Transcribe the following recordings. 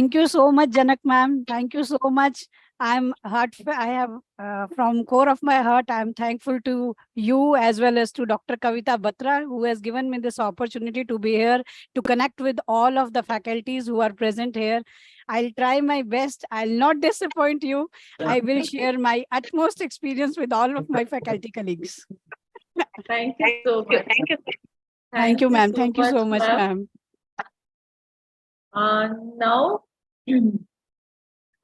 Thank you so much, Janak ma'am. Thank you so much. I have, from core of my heart, I'm thankful to you as well as to Dr. Kavita Batra, who has given me this opportunity to be here, to connect with all of the faculties who are present here. I'll try my best. I'll not disappoint you. I will share my utmost experience with all of my faculty colleagues. Thank you so much. Thank you, ma'am. Thank you so much, ma'am. Now,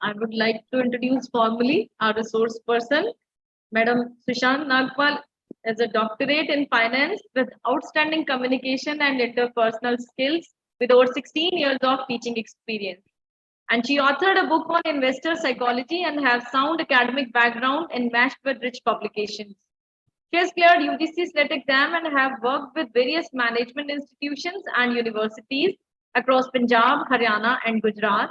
I would like to introduce formally our resource person, Madam Sushant Nagpal, as a doctorate in finance with outstanding communication and interpersonal skills with over 16 years of teaching experience. And she authored a book on investor psychology and has sound academic background and matched with rich publications. She has cleared UGC SLET exam and have worked with various management institutions and universities across Punjab, Haryana, and Gujarat.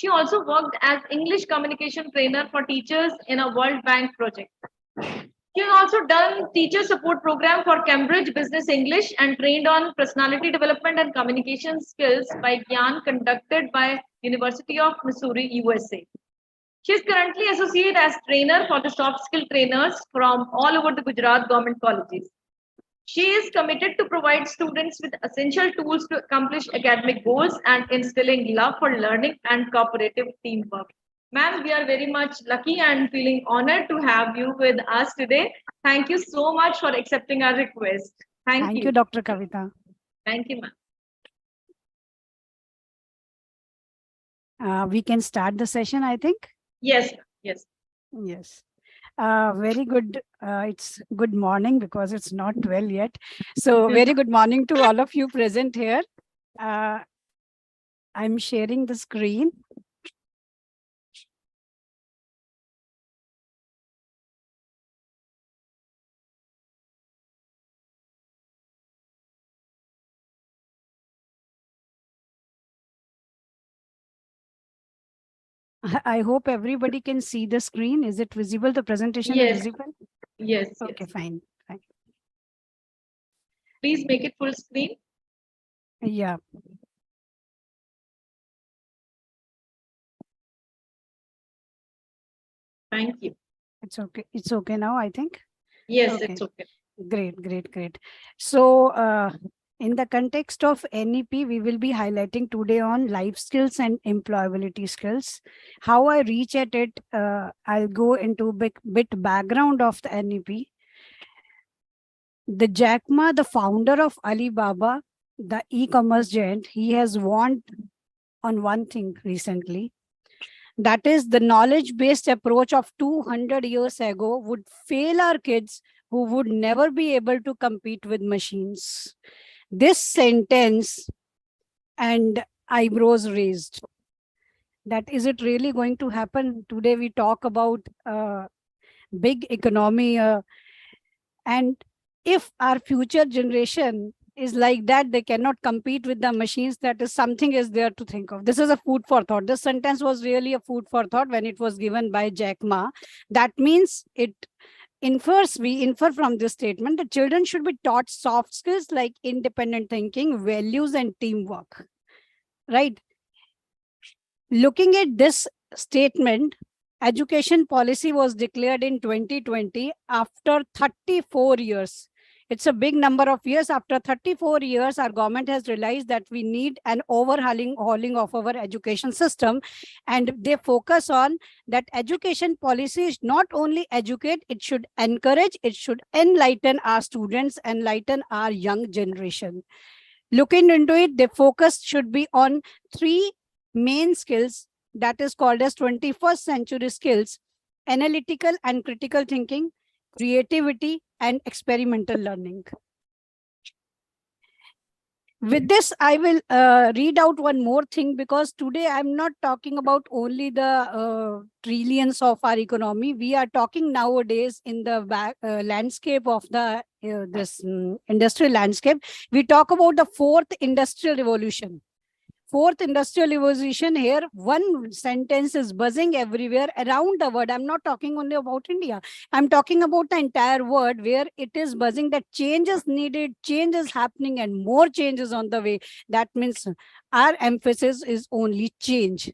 She also worked as English communication trainer for teachers in a World Bank project. She has also done teacher support program for Cambridge Business English and trained on personality development and communication skills by Gyan conducted by University of Missouri, USA. She is currently associate as trainer for the soft skill trainers from all over the Gujarat government colleges. She is committed to provide students with essential tools to accomplish academic goals and instilling love for learning and cooperative teamwork. Ma'am, we are very much lucky and feeling honored to have you with us today. Thank you so much for accepting our request. Thank you. You, Dr. Kavita. Thank you, ma'am. We can start the session, I think. Yes. Yes. Very good. It's good morning because it's not 12 yet. So very good morning to all of you present here. I'm sharing the screen. I hope everybody can see the screen. Is it visible? The presentation is visible? Yes. Okay, fine. Please make it full screen. Yeah. Thank you. It's okay. It's okay now, I think. Yes, okay. It's okay. Great. So, in the context of NEP, we will be highlighting today on life skills and employability skills. How I reach at it, I'll go into bit background of the NEP. The Jack Ma, the founder of Alibaba, the e-commerce giant, he has warned on one thing recently. That is, the knowledge-based approach of 200 years ago would fail our kids who would never be able to compete with machines. This sentence and eyebrows raised. That is it really going to happen? Today we talk about big economy and if our future generation is like that, they cannot compete with the machines. That is something is there to think of. This is a food for thought. This sentence was really a food for thought when it was given by Jack Ma. That means we infer from this statement that children should be taught soft skills like independent thinking, values, and teamwork. Right? Looking at this statement, education policy was declared in 2020 after 34 years. It's a big number of years. After 34 years, our government has realized that we need an overhauling of our education system. And they focus on that education policy is not only educate, it should encourage, it should enlighten our students, enlighten our young generation. Looking into it, the focus should be on 3 main skills that is called as 21st century skills: analytical and critical thinking, creativity, and experimental learning. With this, I will read out one more thing, because today I'm not talking about only the trillions of our economy. We are talking nowadays in the landscape of the industrial landscape. We talk about the 4th industrial revolution. 4th industrial revolution, here one sentence is buzzing everywhere around the world. I'm not talking only about India. I'm talking about the entire world where it is buzzing that change is needed, change is happening, and more change is on the way. That means our emphasis is only change.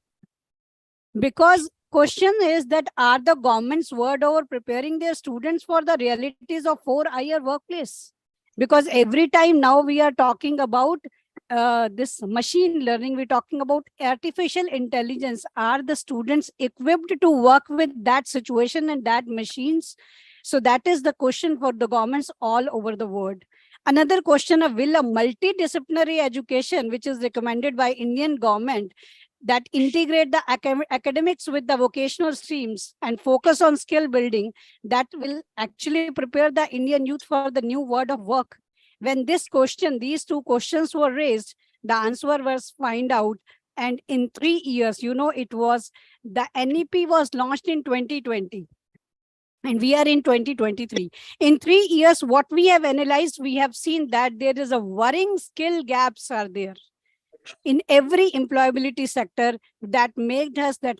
Because question is that are the government's word over preparing their students for the realities of 4-year workplace? Because every time now we are talking about this machine learning, we're talking about artificial intelligence. Are the students equipped to work with that situation and that machines? So that is the question for the governments all over the world. Another question of will a multidisciplinary education, which is recommended by Indian government, that integrate the academics with the vocational streams and focus on skill building, that will actually prepare the Indian youth for the new world of work. When these two questions were raised, the answer was find out. And in 3 years, it was the NEP was launched in 2020. And we are in 2023. In 3 years, what we have analyzed, we have seen that there is a worrying skill gaps are there in every employability sector that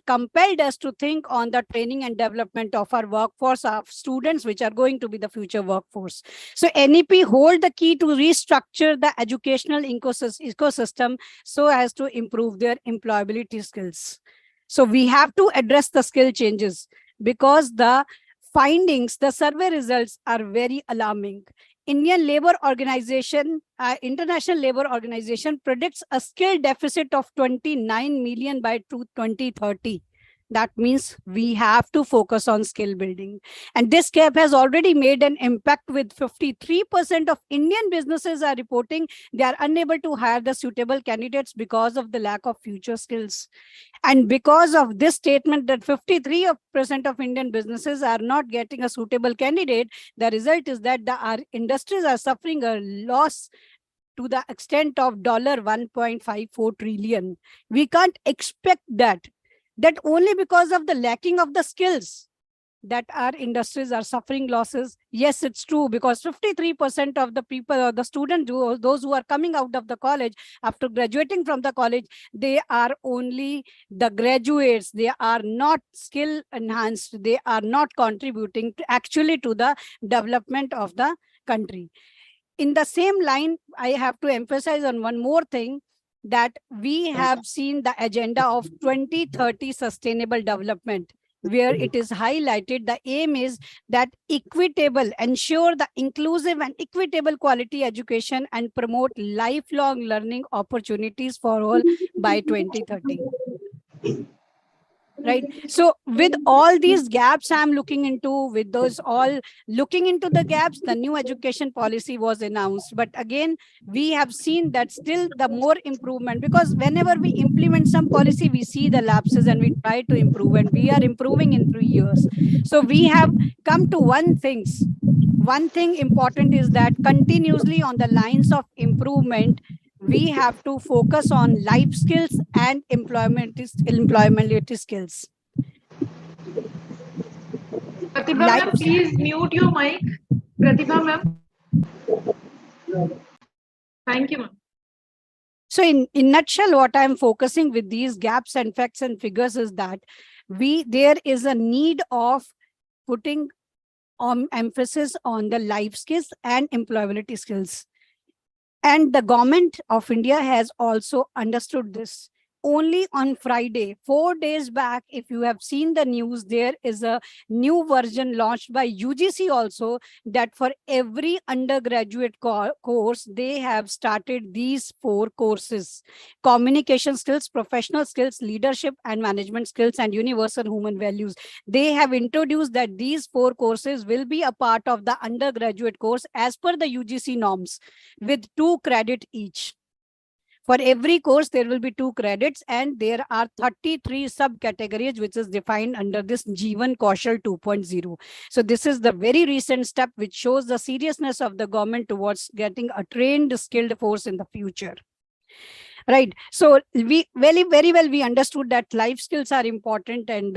compelled us to think on the training and development of our workforce, of students, which are going to be the future workforce. So NEP hold the key to restructure the educational ecosystem so as to improve their employability skills. So we have to address the skill changes because the findings, the survey results are very alarming. International Labor Organization predicts a skill deficit of 29 million by 2030. That means we have to focus on skill building. And this gap has already made an impact with 53% of Indian businesses are reporting they are unable to hire the suitable candidates because of the lack of future skills. And because of this statement that 53% of Indian businesses are not getting a suitable candidate, the result is that our industries are suffering a loss to the extent of $1.54 trillion. We can't expect that only because of the lacking of the skills that our industries are suffering losses. Yes, it's true, because 53% of the people or the students, those who are coming out of the college after graduating from the college, they are only the graduates. They are not skill enhanced. They are not contributing actually to the development of the country. In the same line, I have to emphasize on one more thing, that we have seen the agenda of 2030 sustainable development, where it is highlighted the aim is that ensure the inclusive and equitable quality education and promote lifelong learning opportunities for all by 2030. Right. So with all these gaps I'm looking into, with those all looking into the gaps, the new education policy was announced. But again, we have seen that still the more improvement, because whenever we implement some policy, we see the lapses and we try to improve, and we are improving in 3 years. So we have come to one thing important is that continuously on the lines of improvement, we have to focus on life skills and employability skills. Pratibha ma'am, please mute your mic. Pratibha ma'am. Thank you, ma'am. So in nutshell, what I'm focusing with these gaps and facts and figures is that there is a need of putting emphasis on the life skills and employability skills. And the government of India has also understood this. Only on Friday, 4 days back, if you have seen the news, there is a new version launched by UGC also, that for every undergraduate course, they have started these 4 courses: communication skills, professional skills, leadership and management skills, and universal human values. They have introduced that these 4 courses will be a part of the undergraduate course as per the UGC norms, with 2 credits each. For every course, there will be 2 credits, and there are 33 subcategories, which is defined under this Jeevan Kaushal 2.0. So this is the very recent step which shows the seriousness of the government towards getting a trained, skilled force in the future. Right. So we very well, we understood that life skills are important and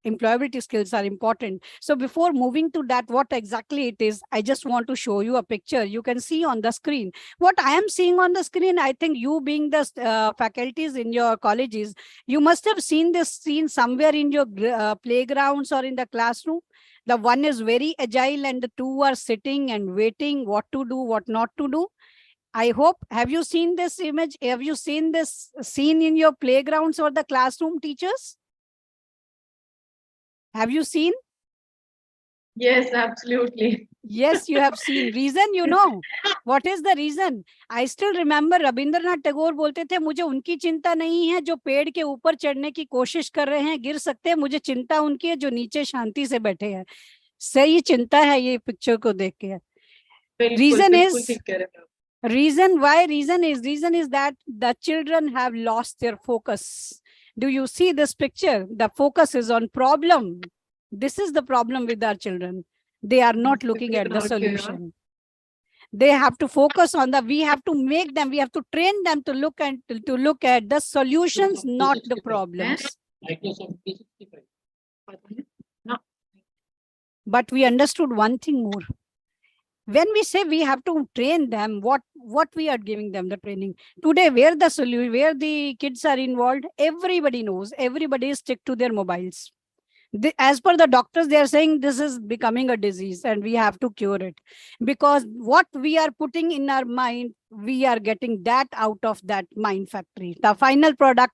employability skills are important. So before moving to that, what exactly it is, I just want to show you a picture. You can see on the screen. What I am seeing on the screen, I think you being the faculties in your colleges, you must have seen this scene somewhere in your playgrounds or in the classroom. The one is very agile and the 2 are sitting and waiting what to do, what not to do. I hope, have you seen this image? Have you seen this scene in your playgrounds or the classroom, teachers? Have you seen? Yes, absolutely. Yes, you have seen. Reason, you know. What is the reason? I still remember Rabindranath Tagore बोलते थे, मुझे उनकी चिंता नहीं है जो पेड़ के ऊपर चढ़ने की कोशिश कर रहे हैं, गिर सकते हैं, मुझे चिंता उनकी है जो नीचे शांति से बैठे हैं. सही चिंता है ये पिक्चर को देख के. बिल्कुल Reason बिल्कुल is, ठीक कह रहे हैं आप. reason is that the children have lost their focus. Do you see this picture? The focus is on problem. This is the problem with our children. They are not looking at the solution. They have to focus on the, we have to make them, we have to train them to look at the solutions, not the problems. But we understood one thing more. When we say we have to train them, what we are giving them the training today, where the kids are involved, everybody knows, everybody is stick to their mobiles. As per the doctors, they are saying this is becoming a disease and we have to cure it, because what we are putting in our mind, we are getting that out of that mind factory. The final product,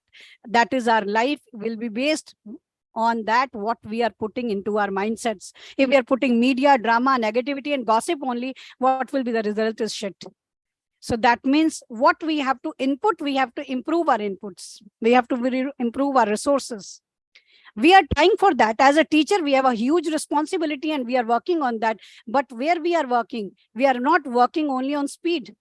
that is our life, will be based on that, what we are putting into our mindsets. If we are putting media, drama, negativity and gossip only, what will be the result is shit. So that means what we have to input, we have to improve our inputs. We have to improve our resources. We are trying for that. As a teacher, we have a huge responsibility and we are working on that. But where we are working, we are not working only on speed.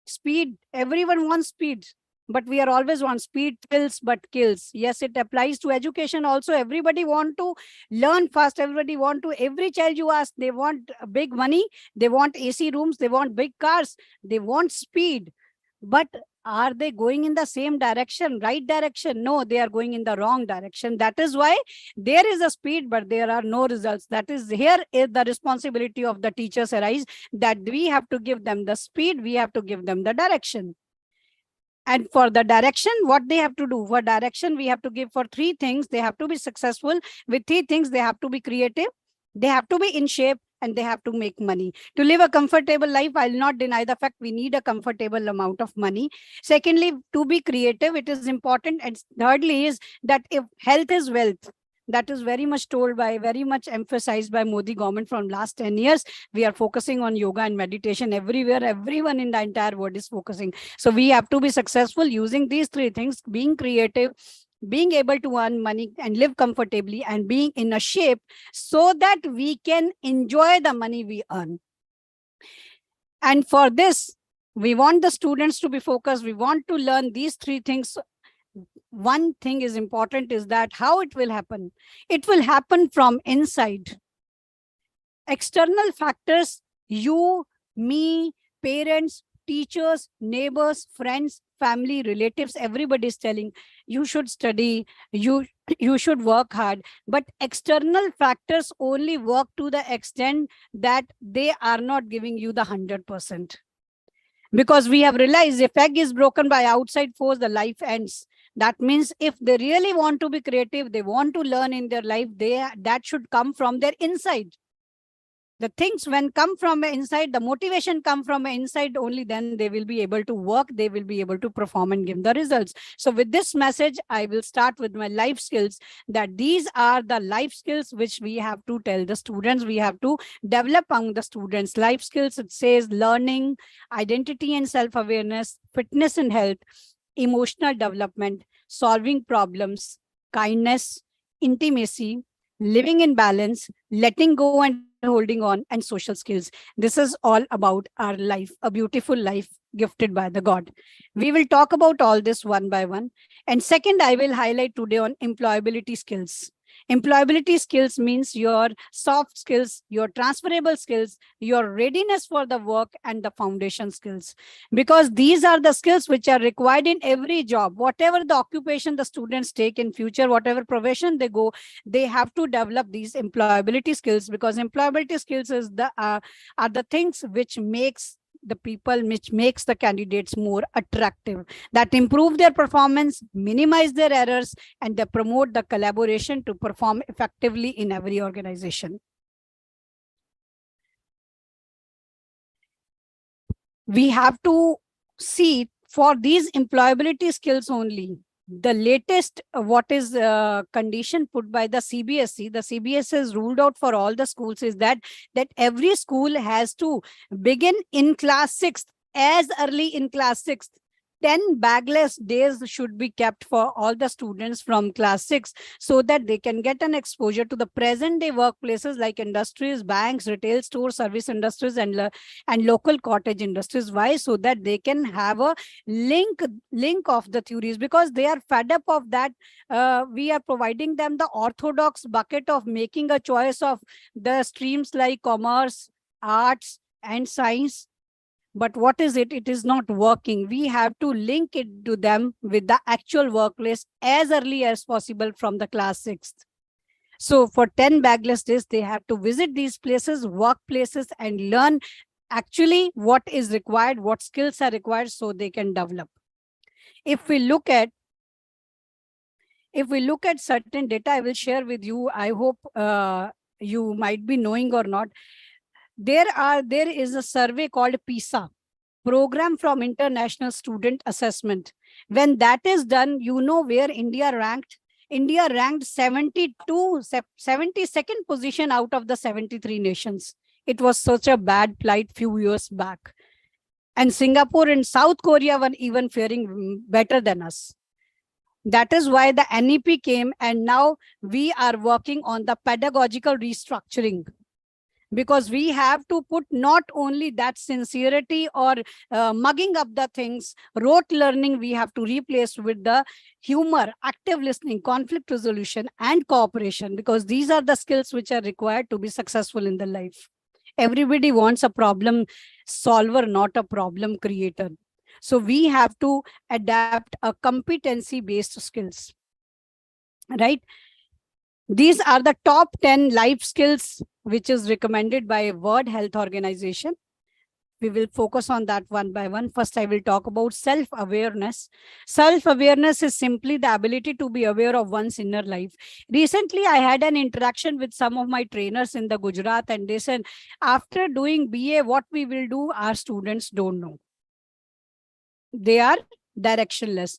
Speed, everyone wants speed. But we are always on speed thrills but kills. Yes, it applies to education also. Everybody want to learn fast. Everybody want to, every child you ask, they want big money. They want AC rooms. They want big cars. They want speed. But are they going in the same direction, right direction? No, they are going in the wrong direction. That is why there is a speed, but there are no results. That is, here is the responsibility of the teachers arise, that we have to give them the speed, we have to give them the direction. And for the direction, what they have to do? For direction, we have to give for three things. They have to be successful. With three things, they have to be creative, they have to be in shape, and they have to make money. To live a comfortable life, I'll not deny the fact we need a comfortable amount of money. Secondly, to be creative, it is important. And thirdly is that if health is wealth, that is very much told by, very much emphasized by Modi government from last 10 years. We are focusing on yoga and meditation everywhere. Everyone in the entire world is focusing. So we have to be successful using these three things: being creative, being able to earn money and live comfortably, and being in a shape so that we can enjoy the money we earn. And for this, we want the students to be focused. We want to learn these three things. One thing is important, is that how it will happen. It will happen from inside. External factors, you, me, parents, teachers, neighbors, friends, family, relatives, everybody is telling you should study, you should work hard. But external factors only work to the extent that they are not giving you the 100%. Because we have realized if egg is broken by outside force, the life ends. That means if they really want to be creative, they want to learn in their life, that should come from their inside. The things when come from inside, the motivation come from inside, only then they will be able to work, they will be able to perform and give the results. So with this message, I will start with my life skills, that these are the life skills which we have to tell the students, we have to develop among the students. Life skills, it says learning, identity and self-awareness, fitness and health, emotional development, solving problems, kindness, intimacy, living in balance, letting go and holding on, and social skills. This is all about our life, a beautiful life gifted by the God. We will talk about all this one by one. And second, I will highlight today on employability skills. Employability skills means your soft skills, your transferable skills, your readiness for the work, and the foundation skills. Because these are the skills which are required in every job. Whatever the occupation the students take in future, whatever profession they go, they have to develop these employability skills, because employability skills is are the things which makes the people, which makes the candidates more attractive, that improve their performance, minimize their errors, and they promote the collaboration to perform effectively in every organization. We have to see for these employability skills only, the latest what is condition put by the CBSE, the CBSE has ruled out for all the schools is that every school has to begin in class 6th, as early in class 6th. 10 bagless days should be kept for all the students from class 6, so that they can get an exposure to the present day workplaces like industries, banks, retail stores, service industries, and local cottage industries. Why? So that they can have a link of the theories, because they are fed up of that. We are providing them the orthodox bucket of making a choice of the streams like commerce, arts, and science. But what is it? It is not working. We have to link it to them with the actual workplace as early as possible from the class 6th. So for 10 bagless days, they have to visit these places, workplaces, and learn actually what is required, what skills are required, so they can develop. If we look at certain data, I will share with you. I hope you might be knowing or not. There is a survey called PISA, Program from International Student Assessment. When that is done, you know where India ranked. India ranked 72nd position out of the 73 nations. It was such a bad plight few years back. And Singapore and South Korea were even faring better than us. That is why the NEP came, and now we are working on the pedagogical restructuring, because we have to put not only that sincerity or mugging up the things, rote learning we have to replace with the humor, active listening, conflict resolution, and cooperation, because these are the skills which are required to be successful in the life. Everybody wants a problem solver, not a problem creator. So we have to adapt a competency-based skills, right? These are the top 10 life skills which is recommended by World Health Organization. We will focus on that one by one. First, I will talk about self-awareness. Self-awareness is simply the ability to be aware of one's inner life. Recently, I had an interaction with some of my trainers in the Gujarat, and they said, after doing BA, what we will do, our students don't know. They are directionless.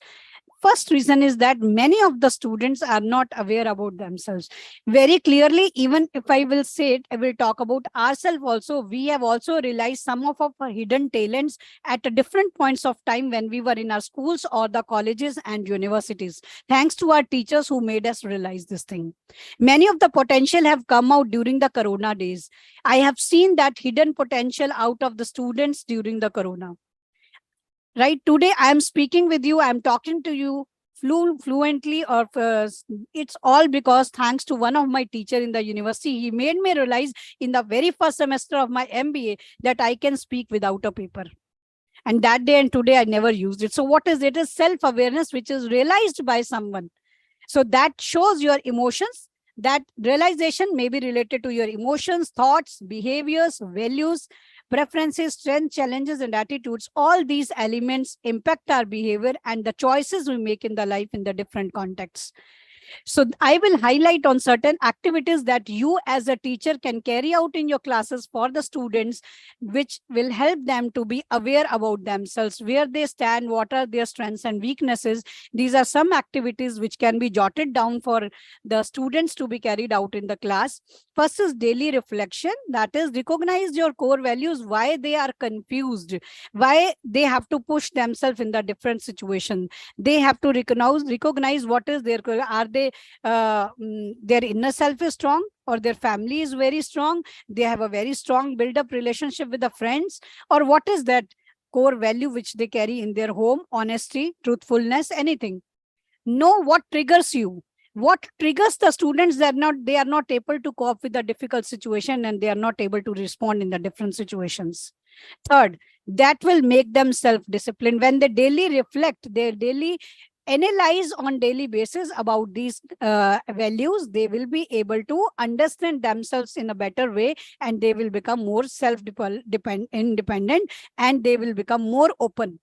First reason is that many of the students are not aware about themselves very clearly. Even if I will say it, I will talk about ourselves also. We have also realized some of our hidden talents at different points of time when we were in our schools or the colleges and universities, thanks to our teachers who made us realize this thing. Many of the potential have come out during the Corona days. I have seen that hidden potential out of the students during the Corona. Right, today I am speaking with you, I am talking to you fluently, or it's all because thanks to one of my teacher in the university. He made me realize in the very first semester of my MBA that I can speak without a paper. And that day and today I never used it. So what is it? Is self-awareness which is realized by someone. So that shows your emotions. That realization may be related to your emotions, thoughts, behaviors, values, preferences, strengths, challenges, and attitudes. All these elements impact our behavior and the choices we make in the life in the different contexts. So I will highlight on certain activities that you as a teacher can carry out in your classes for the students, which will help them to be aware about themselves, where they stand, what are their strengths and weaknesses. These are some activities which can be jotted down for the students to be carried out in the class. First is daily reflection. That is, recognize your core values, why they are confused, why they have to push themselves in the different situation. They have to recognize what is their, are they their inner self is strong, or their family is very strong, they have a very strong build up relationship with the friends, or what is that core value which they carry in their home? Honesty, truthfulness, anything. Know what triggers you, what triggers the students that they are not able to cope with the difficult situation, and they are not able to respond in the different situations. Third, that will make them self-disciplined. When they daily reflect, they daily analyze on daily basis about these values, they will be able to understand themselves in a better way, and they will become more independent, and they will become more open.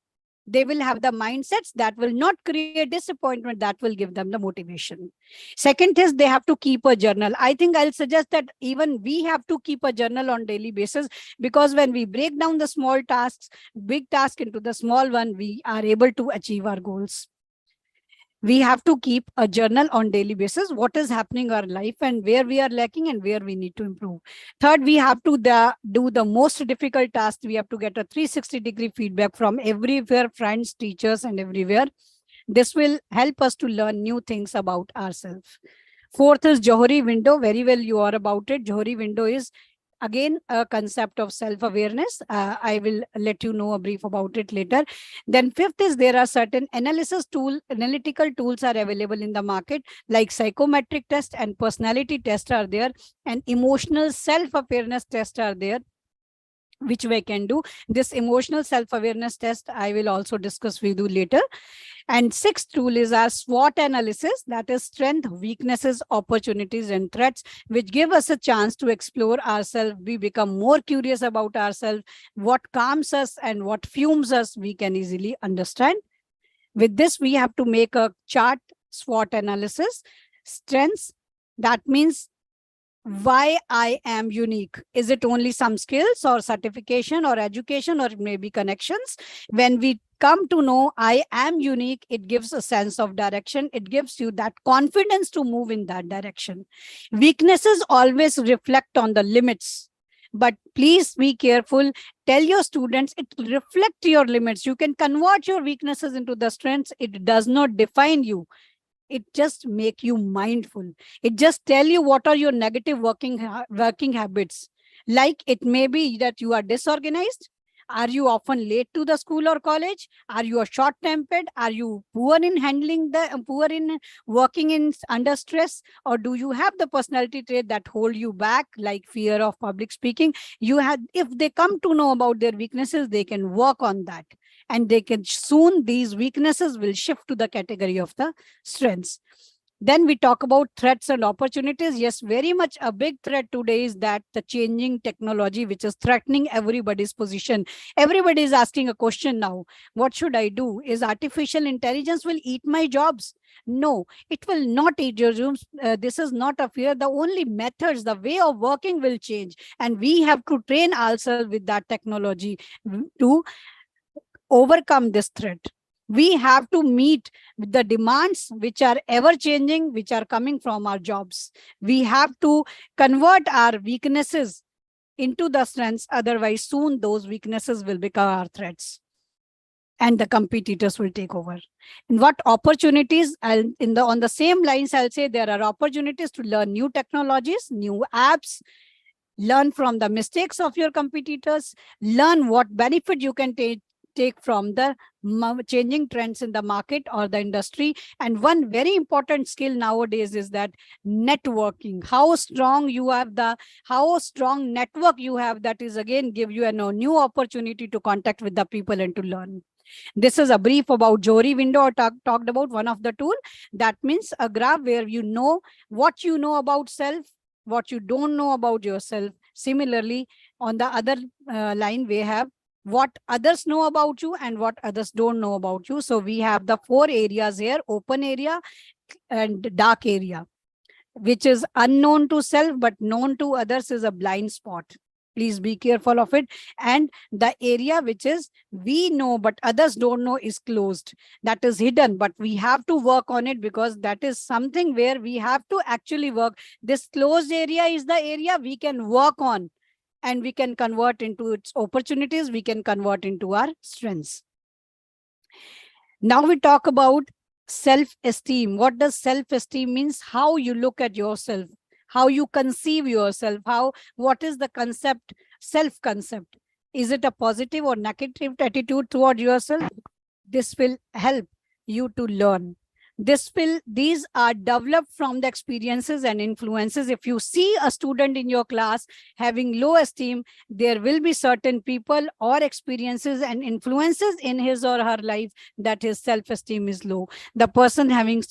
They will have the mindsets that will not create disappointment, that will give them the motivation. Second is they have to keep a journal. I think I'll suggest that even we have to keep a journal on daily basis, because when we break down the small tasks, big task into the small one, we are able to achieve our goals. We have to keep a journal on daily basis, what is happening in our life and where we are lacking and where we need to improve. Third, we have to do the most difficult task. We have to get a 360-degree feedback from everywhere, friends, teachers, and everywhere. This will help us to learn new things about ourselves. Fourth is Johari window. Very well, you are about it. Johari window is again a concept of self-awareness. I will let you know a brief about it later. Then fifth is there are certain analytical tools are available in the market, like psychometric test and personality test are there, and emotional self-awareness test are there, which we can do. This emotional self-awareness test I will also discuss with you later. And sixth tool is our SWOT analysis, that is strength, weaknesses, opportunities, and threats, which give us a chance to explore ourselves. We become more curious about ourselves. What calms us and what fumes us, we can easily understand. With this, we have to make a chart, SWOT analysis. Strengths, that means why I am unique. Is it only some skills or certification or education or maybe connections? When we come to know I am unique, it gives a sense of direction. It gives you that confidence to move in that direction. Weaknesses always reflect on the limits. But please be careful. Tell your students it reflect your limits. You can convert your weaknesses into the strengths. It does not define you. It just make you mindful. It just tell you what are your negative working habits. Like it may be that you are disorganized. Are you often late to the school or college? Are you short tempered? Are you poor in handling poor in working in under stress? Or do you have the personality trait that hold you back, like fear of public speaking? You have, if they come to know about their weaknesses, they can work on that, and they can soon, these weaknesses will shift to the category of the strengths. Then we talk about threats and opportunities. Yes, very much a big threat today is that the changing technology, which is threatening everybody's position. Everybody is asking a question now. What should I do? Is artificial intelligence will eat my jobs? No, it will not eat your jobs. This is not a fear. The only methods, the way of working will change. And we have to train ourselves with that technology to overcome this threat. We have to meet with the demands which are ever changing, which are coming from our jobs. We have to convert our weaknesses into the strengths. Otherwise, soon those weaknesses will become our threats, and the competitors will take over. And what opportunities? On the same lines, I'll say there are opportunities to learn new technologies, new apps, learn from the mistakes of your competitors, learn what benefit you can take from the changing trends in the market or the industry. And one very important skill nowadays is that networking. How strong you have how strong network you have, that is again give you a new opportunity to contact with the people and to learn. This is a brief about Johari window, or talked about one of the tool. That means a graph where you know what you know about self, what you don't know about yourself. Similarly, on the other line, we have what others know about you and what others don't know about you. So we have the 4 areas here: open area and dark area, which is unknown to self but known to others, is a blind spot. Please be careful of it. And the area which is we know but others don't know is closed. That is hidden, but we have to work on it, because that is something where we have to actually work. This closed area is the area we can work on, and we can convert into its opportunities. We can convert into our strengths. Now we talk about self-esteem. What does self-esteem means? How you look at yourself, how you conceive yourself, what is the concept, self-concept. Is it a positive or negative attitude toward yourself? This will help you to learn. These are developed from the experiences and influences. If you see a student in your class having low esteem, there will be certain people or experiences and influences in his or her life that his self-esteem is low. The person having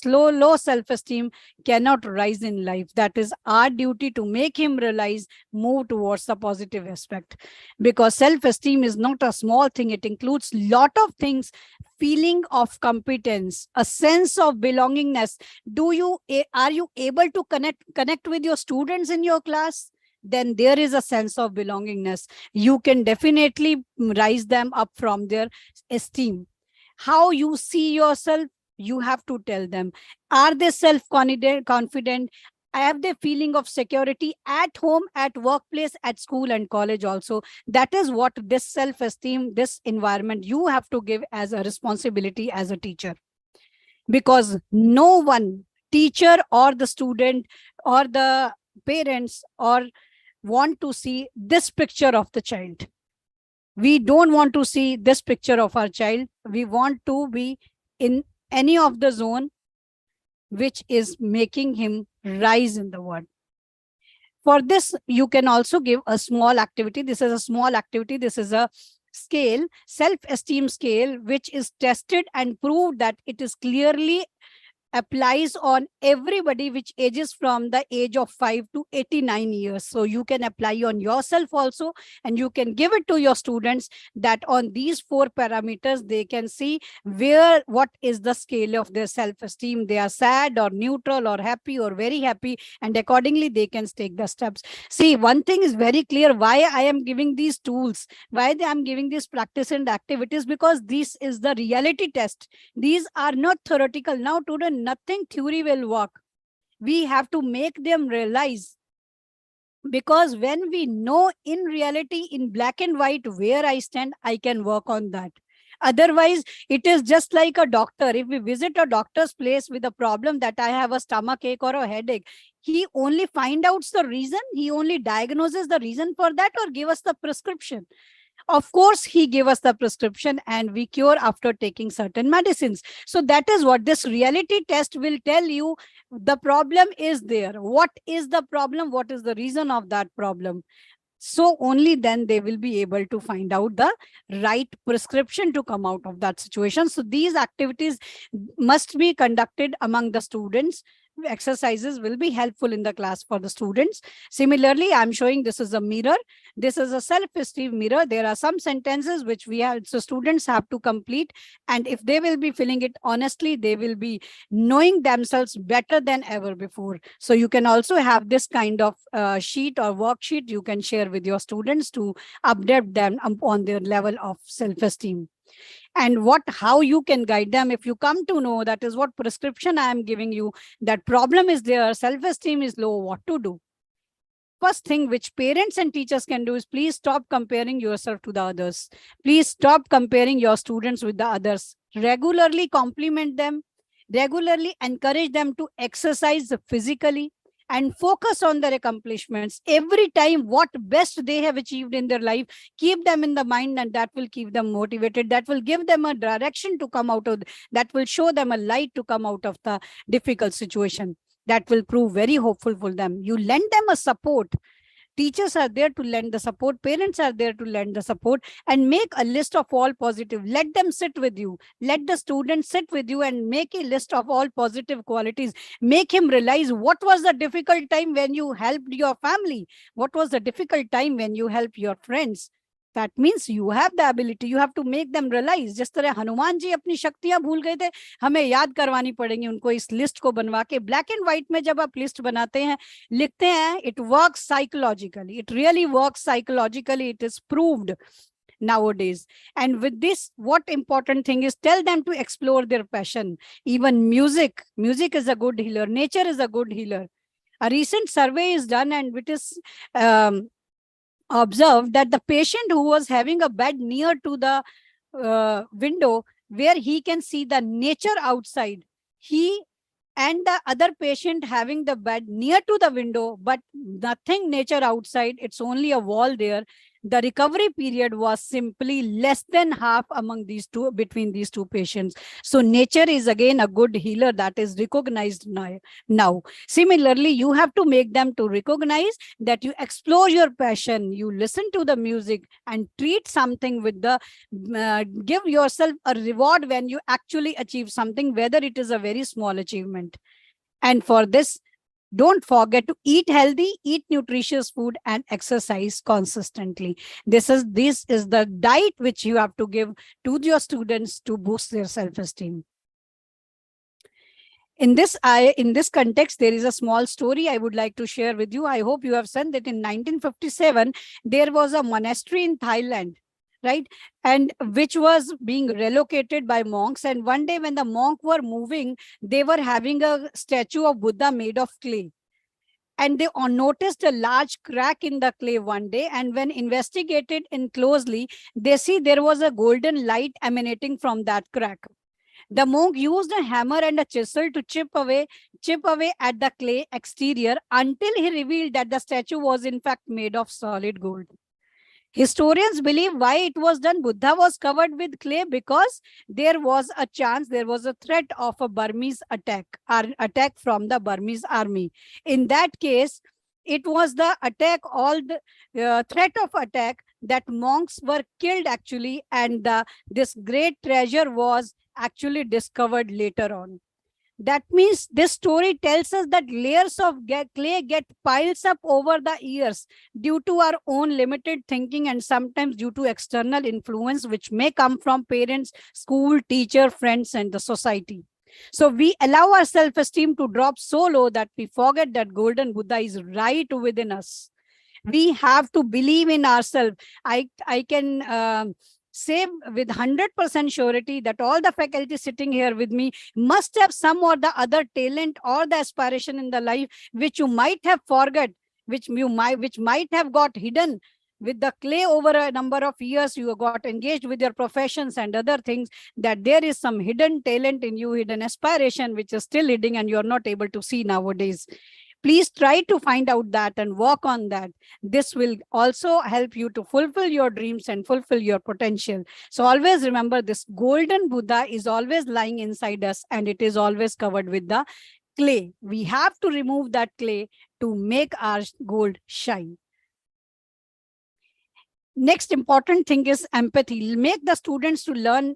low self-esteem cannot rise in life. That is our duty to make him realize, move towards the positive aspect, because self-esteem is not a small thing. It includes lot of things: feeling of competence, a sense of belongingness. Are you able to connect with your students in your class? Then there is a sense of belongingness. You can definitely rise them up from their esteem. How you see yourself, You have to tell them. Are they self-confident? Have they feeling of security at home, at workplace, at school and college also? That is what this self-esteem, this environment you have to give as a responsibility as a teacher. Because no one, teacher or the student or the parents, or want to see this picture of the child. We don't want to see this picture of our child. We want to be in any of the zone which is making him rise in the world. For this, you can also give a small activity. This is a small activity. This is a scale, self-esteem scale, which is tested and proved that it is clearly applies on everybody which ages from the age of 5 to 89 years. So you can apply on yourself also, and you can give it to your students that on these 4 parameters, they can see what is the scale of their self-esteem. They are sad or neutral or happy or very happy, and accordingly they can take the steps. See, one thing is very clear why I am giving these tools, why I am giving these practice and activities, because this is the reality test. These are not theoretical. Now today, nothing theory will work. We have to make them realize, because when we know in reality, in black and white, where I stand, I can work on that. Otherwise, it is just like a doctor. If we visit a doctor's place with a problem that I have a stomach ache or a headache, he only finds out the reason, he only diagnoses the reason for that, or give us the prescription. Of course, he gave us the prescription and we cure after taking certain medicines. So that is what this reality test will tell you. The problem is there. What is the problem? What is the reason of that problem? So only then they will be able to find out the right prescription to come out of that situation. So these activities must be conducted among the students. Exercises will be helpful in the class for the students. Similarly, I'm showing this is a mirror. This is a self-esteem mirror. There are some sentences which so students have to complete. And if they will be filling it honestly, they will be knowing themselves better than ever before. So you can also have this kind of sheet or worksheet you can share with your students to update them on their level of self-esteem. And how you can guide them if you come to know that is what prescription I am giving you, that problem is there, self-esteem is low, what to do. First thing which parents and teachers can do is please stop comparing yourself to the others. Please stop comparing your students with the others. Regularly compliment them, regularly encourage them to exercise physically, and focus on their accomplishments. Every time what best they have achieved in their life, keep them in the mind, and that will keep them motivated. That will give them a direction to come out of, that will show them a light to come out of the difficult situation. That will prove very hopeful for them. You lend them a support. Teachers are there to lend the support. Parents are there to lend the support, and make a list of all positive. Let them sit with you. Let the students sit with you and make a list of all positive qualities. Make him realize what was the difficult time when you helped your family. What was the difficult time when you helped your friends. That means you have the ability. You have to make them realize. जिस तरह हनुमान जी अपनी शक्तियां भूल गए थे, हमें याद करवानी पड़ेंगी उनको इस लिस्ट को बनवा के. ब्लैक एंड व्हाइट में जब आप लिस्ट बनाते हैं, लिखते हैं, it works psychologically. It really works psychologically. It is proved nowadays. And with this, what important thing is, tell them to explore their passion. Even music is a good healer. Nature is a good healer. A recent survey is done, and it is observed that the patient who was having a bed near to the window where he can see the nature outside, he and the other patient having the bed near to the window but nothing nature outside, it's only a wall there, the recovery period was simply less than half between these two patients. So nature is again a good healer that is recognized now. Similarly, you have to make them to recognize that you explore your passion, you listen to the music, and treat something with the give yourself a reward when you actually achieve something, whether it is a very small achievement. And for this, don't forget to eat healthy, eat nutritious food, and exercise consistently. This is the diet which you have to give to your students to boost their self-esteem. In this context, there is a small story I would like to share with you. I hope you have seen that in 1957, there was a monastery in Thailand right? And which was being relocated by monks. And one day when the monk were moving, they were having a statue of Buddha made of clay. And they noticed a large crack in the clay one day. And when investigated in closely, they see there was a golden light emanating from that crack. The monk used a hammer and a chisel to chip away at the clay exterior until he revealed that the statue was in fact made of solid gold. Historians believe why it was done. Buddha was covered with clay because there was a chance, there was a threat of a Burmese attack from the Burmese army. In that case, it was the attack, all the threat of attack, that monks were killed actually, and this great treasure was actually discovered later on. That means this story tells us that layers of clay get piles up over the years due to our own limited thinking, and sometimes due to external influence, which may come from parents, school, teacher, friends, and the society. So we allow our self-esteem to drop so low that we forget that golden Buddha is right within us. We have to believe in ourselves. I can say with 100% surety that all the faculty sitting here with me must have some or the other talent or the aspiration in the life which you might have forgot, which might have got hidden with the clay over a number of years. You got engaged with your professions and other things, that there is some hidden talent in you, hidden aspiration which is still hidden and you're not able to see nowadays. Please try to find out that and work on that. This will also help you to fulfill your dreams and fulfill your potential. So always remember, this golden Buddha is always lying inside us, and it is always covered with the clay. We have to remove that clay to make our gold shine. Next important thing is empathy. Make the students to learn,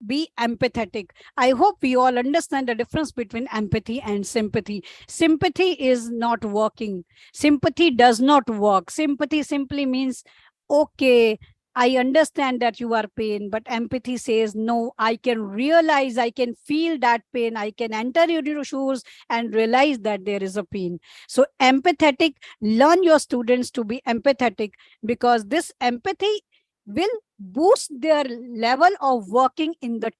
be empathetic. I hope we all understand the difference between empathy and sympathy. Sympathy is not working. Sympathy does not work. Sympathy simply means, okay, I understand that you are pain, but empathy says, no, I can realize, I can feel that pain. I can enter your shoes and realize that there is a pain. So empathetic, learn your students to be empathetic, because this empathy will boost their level of working in the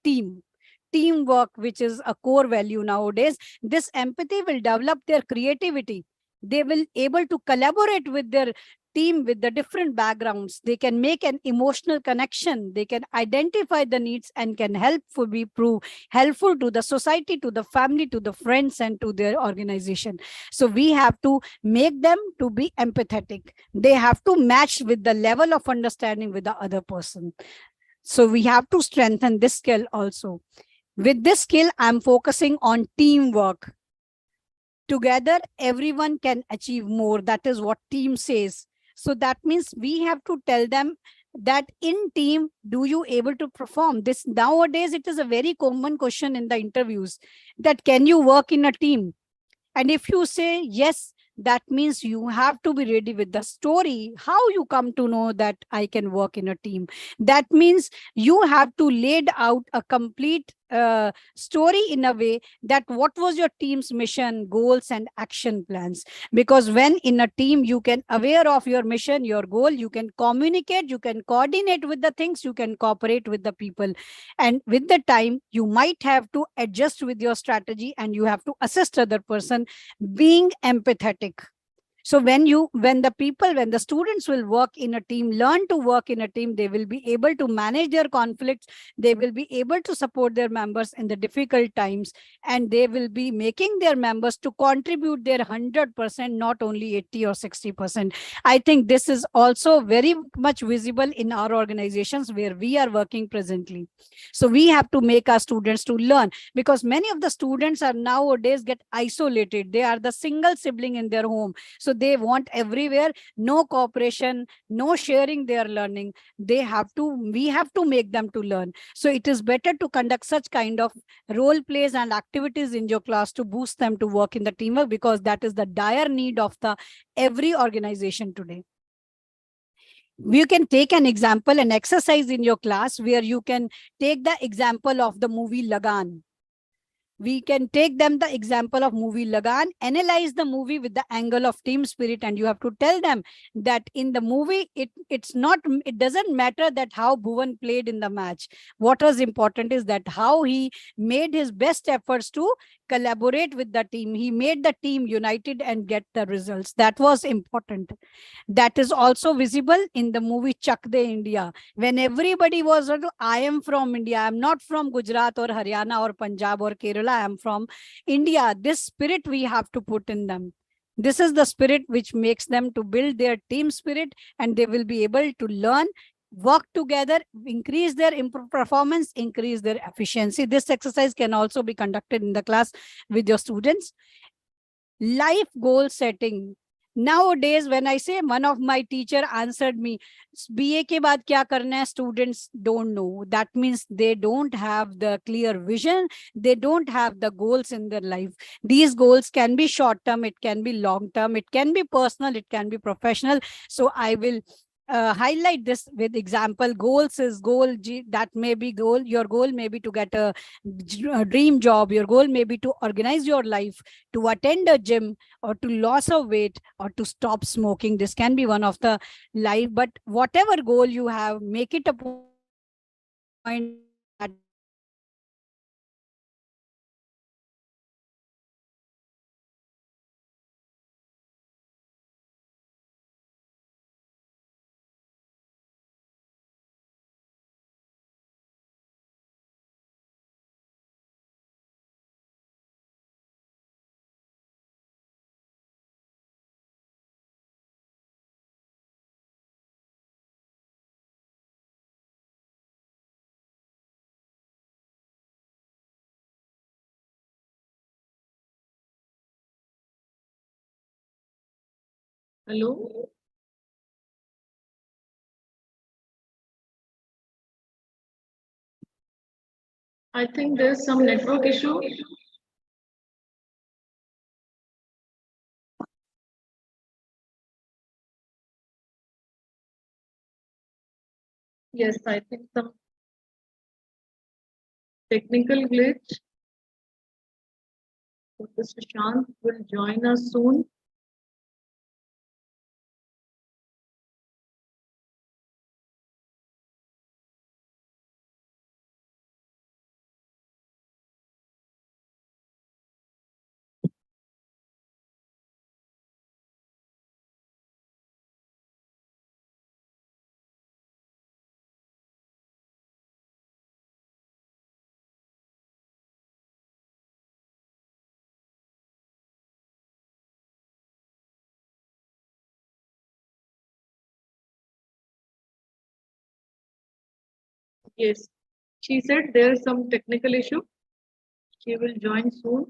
teamwork, which is a core value nowadays. This empathy will develop their creativity. They will able to collaborate with their team with the different backgrounds. They can make an emotional connection. They can identify the needs and can prove helpful to the society, to the family, to the friends, and to their organization. So we have to make them to be empathetic. They have to match with the level of understanding with the other person. So we have to strengthen this skill also. With this skill, I'm focusing on teamwork. Together, everyone can achieve more. That is what team says. So that means we have to tell them that in team, do you able to perform this? Nowadays, it is a very common question in the interviews, that can you work in a team? And if you say yes, that means you have to be ready with the story, how you come to know that I can work in a team. That means you have to lay out a complete story in a way that what was your team's mission, goals, and action plans. Because when in a team, you can aware of your mission, your goal, you can communicate, you can coordinate with the things, you can cooperate with the people. And with the time, you might have to adjust with your strategy, and you have to assist other person, being empathetic. So when the students will work in a team, learn to work in a team, they will be able to manage their conflicts. They will be able to support their members in the difficult times, and they will be making their members to contribute their 100%, not only 80 or 60%. I think this is also very much visible in our organizations where we are working presently. So we have to make our students to learn, because many of the students are nowadays get isolated. They are the single sibling in their home. So they want everywhere, no cooperation, no sharing their learning. We have to make them to learn. So it is better to conduct such kind of role plays and activities in your class to boost them to work in the teamwork, because that is the dire need of the every organization today. You can take an example, an exercise in your class where you can take the example of the movie Lagan. We can take them the example of movie Lagan, analyze the movie with the angle of team spirit, and you have to tell them that in the movie, it doesn't matter that how Bhuvan played in the match. What was important is that how he made his best efforts to collaborate with the team. He made the team united and get the results. That was important. That is also visible in the movie Chak De India, when everybody was, I am from India, I am not from Gujarat or Haryana or Punjab or Kerala, I am from India. This spirit we have to put in them. This is the spirit which makes them to build their team spirit, and they will be able to learn, work together, increase their performance, increase their efficiency. This exercise can also be conducted in the class with your students. Life goal setting. Nowadays, when I say, one of my teacher answered me, BA के बाद क्या करना है, students don't know. That means they don't have the clear vision. They don't have the goals in their life. These goals can be short term, it can be long term, it can be personal, it can be professional. So I will highlight this with example. Goals is goal that may be goal. Your goal may be to get a dream job. Your goal may be to organize your life, to attend a gym, or to lose a weight, or to stop smoking. This can be one of the life, but whatever goal you have, make it a point that Hello. I think there's some network issue. Yes, I think some technical glitch. Mr. Shant will join us soon. Yes, she said there's some technical issue. She will join soon.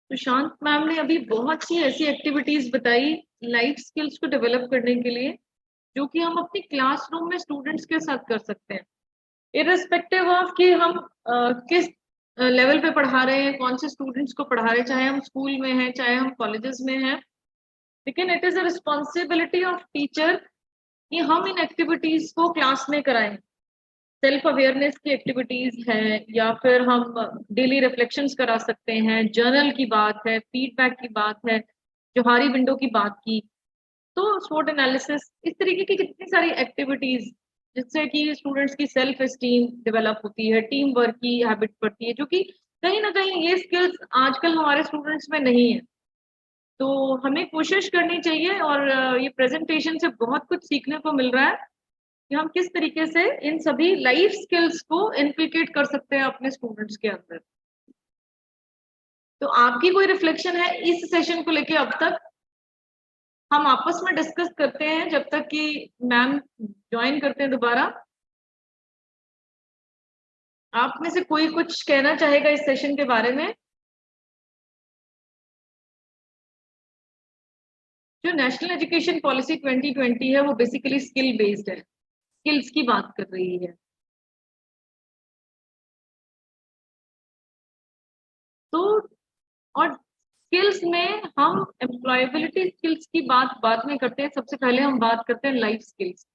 तो शांत ma'am ने अभी बहुत सी ऐसी activities बताई life skills को develop करने के लिए, जो कि हम अपनी क्लासरूम में स्टूडेंट्स के साथ कर सकते हैं, इररिस्पेक्टिव ऑफ कि हम किस लेवल पे पढ़ा रहे हैं, कौन से स्टूडेंट्स को पढ़ा रहे हैं, चाहे हम स्कूल में हैं, चाहे हम कॉलेजेस में हैं। लेकिन it is a responsibility of teacher कि हम इन एक्टिविटीज को क्लास में कराएं। सेल्फ अवेयरनेस की एक्टिविटीज है, या फिर हम डेली रिफ्लेक्शंस करा सकते हैं, जर्नल की बात है, फीडबैक की बात है, जोहारी विंडो की बात की, तो स्वोट एनालिसिस, इस तरीके की कितनी सारी एक्टिविटीज जिससे कि स्टूडेंट्स की सेल्फ एस्टीम डेवलप होती है, टीम वर्क की हैबिट बढ़ती है, जो कि कहीं ना कहीं ये स्किल्स आजकल हमारे स्टूडेंट्स में नहीं है। तो हमें कोशिश करनी चाहिए, और ये प्रेजेंटेशन से बहुत कुछ सीखने को मिल रहा है कि हम किस तरीके से इन सभी लाइफ स्किल्स को इनक्लकेट कर सकते हैं अपने स्टूडेंट्स के अंदर। तो आपकी कोई रिफ्लेक्शन है इस सेशन को लेके अब तक? हम आपस में डिस्कस करते हैं जब तक कि मैम ज्वाइन करते हैं दोबारा। आप में से कोई कुछ कहना चाहेगा इस सेशन के बारे में? जो नेशनल एजुकेशन पॉलिसी 2020 है वो बेसिकली स्किल बेस्ड है, स्किल्स की बात कर रही है। तो और स्किल्स में हम एम्प्लॉयबिलिटी स्किल्स की बात बाद में करते हैं, सबसे पहले हम बात करते हैं लाइफ स्किल्स।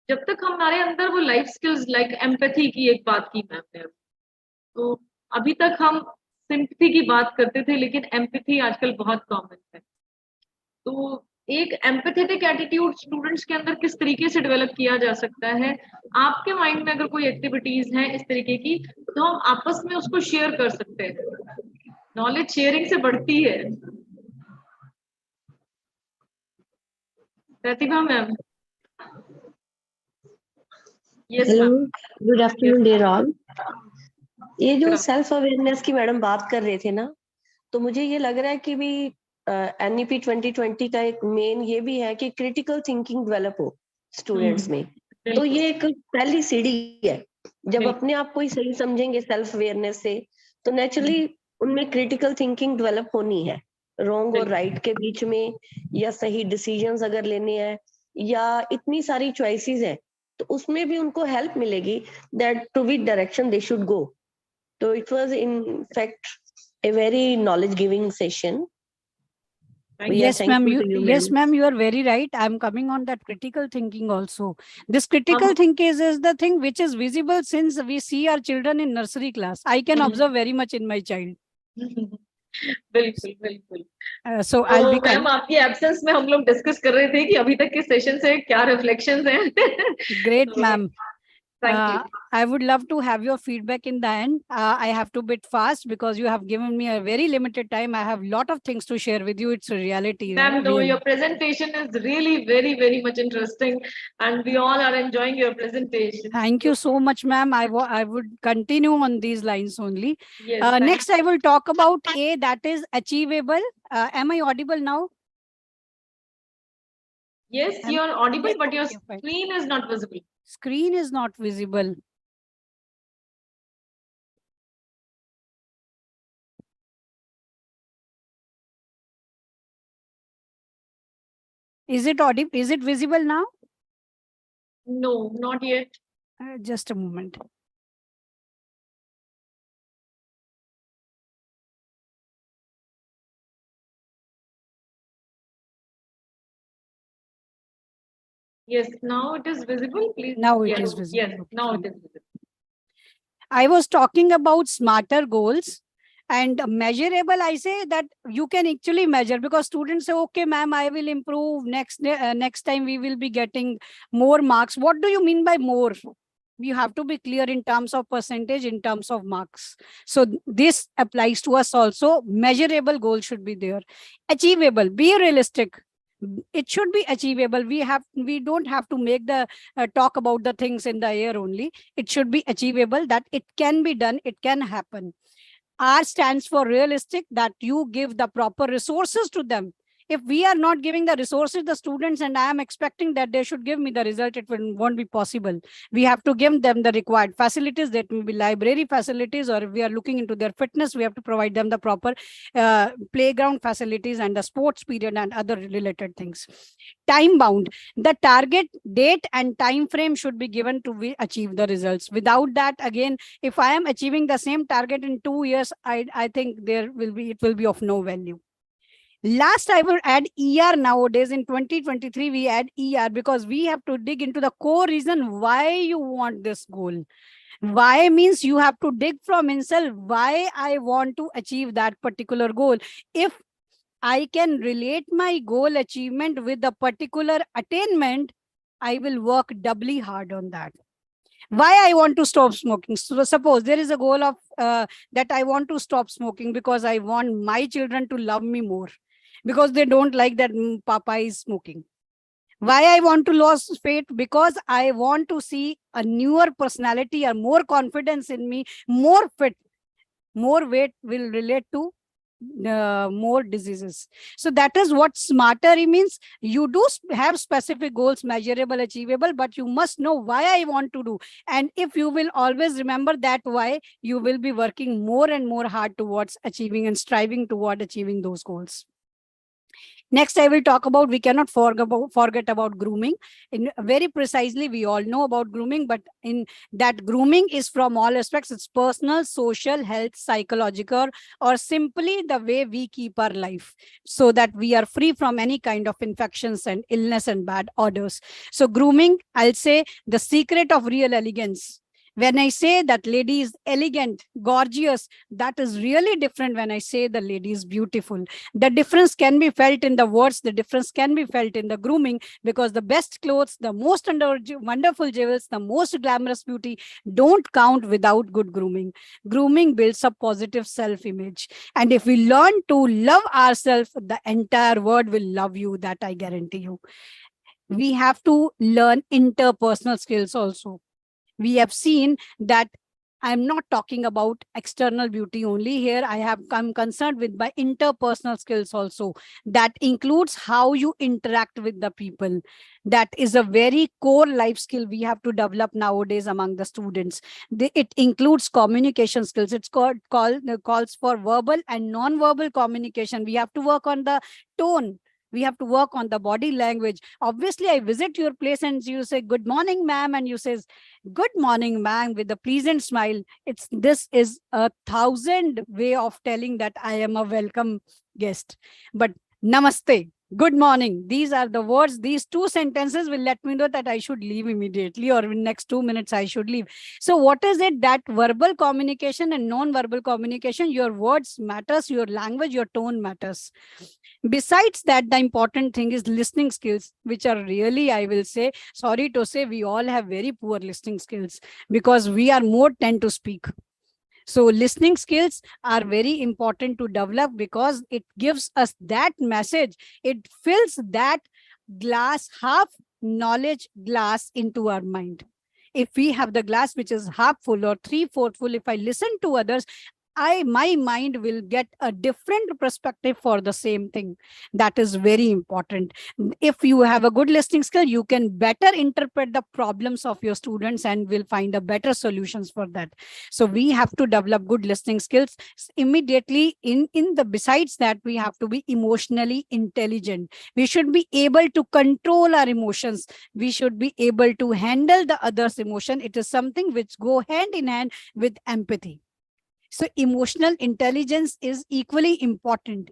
जब तक हमारे अंदर वो लाइफ स्किल्स लाइक एम्पैथी की एक बात की मैम ने, तो अभी तक हम सिंपैथी की बात करते थे, लेकिन एम्पैथी आजकल बहुत कॉमन है। तो एक एम्पैथेटिक एटीट्यूड स्टूडेंट्स के अंदर किस तरीके से डेवलप किया जा सकता है, आपके माइंड में अगर कोई एक्टिविटीज हैं इस तरीके की, तो हम आपस में उसको शेयर कर सकते हैं। नॉलेज शेयरिंग से बढ़ती है। Pratibha ma'am. Yes hello, ma'am. Good afternoon dear all. ये जो Good सेल्फ अवेयरनेस की मैडम बात कर रहे थे ना, तो मुझे ये लग रहा है कि भी एनईपी 2020 का एक मेन ये भी है कि क्रिटिकल थिंकिंग डेवलप हो स्टूडेंट्स में। तो ये एक पहली सीढ़ी है। जब अपने आप को ही सही समझेंगे सेल्फ अवेयरनेस से, तो नेचुरली उनमें क्रिटिकल थिंकिंग डेवलप होनी है, रॉन्ग और राइट के बीच में, या सही डिसीजंस अगर लेने हैं, या इतनी सारी चॉइसेस है, तो उसमें भी उनको हेल्प मिलेगी that to which direction they should go. तो it was in fact a very knowledge giving session. Yes, ma'am. Thankful to you, Yes, ma'am. ma'am. You are very right. I'm coming on that critical thinking also. This critical thinking is the thing which is visible since we see our children in nursery class. I can observe very much in my child. बिल्कुल बिल्कुल। So I'll तो be. Ma'am आपकी absence में हम लोग discuss कर रहे थे कि अभी तक के सेशन से क्या रिफ्लेक्शंस हैं। Great, ma'am. Thank you. I would love to have your feedback in the end. I have to bit fast because you have given me a very limited time. I have a lot of things to share with you. It's a reality. Ma'am, no, Really. your presentation is really very, very much interesting, and we all are enjoying your presentation. Thank you so much, ma'am. I would continue on these lines only. Yes. Next, I will talk about A, that is achievable. Am I audible now? Yes, you're audible, but your Okay, fine. screen is not visible. Screen is not visible. Is it audible? Is it visible now? No, not yet. Just a moment. Yes, now it is visible. Please. Now it yes, is visible. Yes, Okay, now fine. it is visible. I was talking about smarter goals. And measurable, I say that you can actually measure, because students say, okay, ma'am, I will improve. Next time we will be getting more marks. What do you mean by more? You have to be clear in terms of percentage, in terms of marks. So this applies to us also. Measurable goal should be there. Achievable, be realistic. It should be achievable. We don't have to make the talk about the things in the air only. It should be achievable, that it can be done, it can happen. R stands for realistic, that you give the proper resources to them. If we are not giving the resources, the students, and I am expecting that they should give me the result, it won't be possible. We have to give them the required facilities. That may be library facilities, or if we are looking into their fitness, we have to provide them the proper playground facilities and the sports period and other related things. Time bound, the target date and time frame should be given to achieve the results. Without that, again, if I am achieving the same target in 2 years, I think it will be of no value. Last, I will add ER. Nowadays in 2023, we add ER because we have to dig into the core reason why you want this goal. Why means you have to dig from inside why I want to achieve that particular goal. If I can relate my goal achievement with the particular attainment, I will work doubly hard on that. Why I want to stop smoking? So suppose there is a goal of that I want to stop smoking because I want my children to love me more, because they don't like that Papa is smoking. Why I want to lose weight? Because I want to see a newer personality or more confidence in me, more fit. More weight will relate to more diseases. So that is what smarter means. You do have specific goals, measurable, achievable, but you must know why I want to do. And if you will always remember that why, you will be working more and more hard towards achieving and striving toward achieving those goals. Next, I will talk about, we cannot forget about grooming. In very precisely, we all know about grooming, but in that grooming is from all aspects. It's personal, social, health, psychological, or simply the way we keep our life so that we are free from any kind of infections and illness and bad odors. So grooming, I'll say, the secret of real elegance. When I say that lady is elegant, gorgeous, that is really different when I say the lady is beautiful. The difference can be felt in the words, the difference can be felt in the grooming, because the best clothes, the most wonderful jewels, the most glamorous beauty don't count without good grooming. Grooming builds a positive self-image. And if we learn to love ourselves, the entire world will love you, that I guarantee you. We have to learn interpersonal skills also. We have seen that I'm not talking about external beauty only here. I'm concerned with my interpersonal skills also. That includes how you interact with the people. That is a very core life skill we have to develop nowadays among the students. It includes communication skills. It's calls for verbal and non-verbal communication. We have to work on the tone. We have to work on the body language. Obviously, I visit your place and you say, "Good morning, ma'am," and you says, "Good morning, ma'am," with a pleasant smile. This is 1,000 way of telling that I am a welcome guest. But namaste, good morning, these are the words. These two sentences will let me know that I should leave immediately, or in next 2 minutes I should leave. So what is it that verbal communication and non-verbal communication? Your words matters, your language, your tone matters. Besides that, the important thing is listening skills, which are really, I will say, sorry to say, we all have very poor listening skills because we are more tend to speak. So listening skills are very important to develop because it gives us that message. It fills that glass, half knowledge glass into our mind. If we have the glass which is half full or 3/4 full, if I listen to others, my mind will get a different perspective for the same thing. That is very important. If you have a good listening skill, you can better interpret the problems of your students and will find a better solutions for that. So we have to develop good listening skills immediately. In the besides that, we have to be emotionally intelligent. We should be able to control our emotions. We should be able to handle the other's emotion. It is something which go hand in hand with empathy. So emotional intelligence is equally important.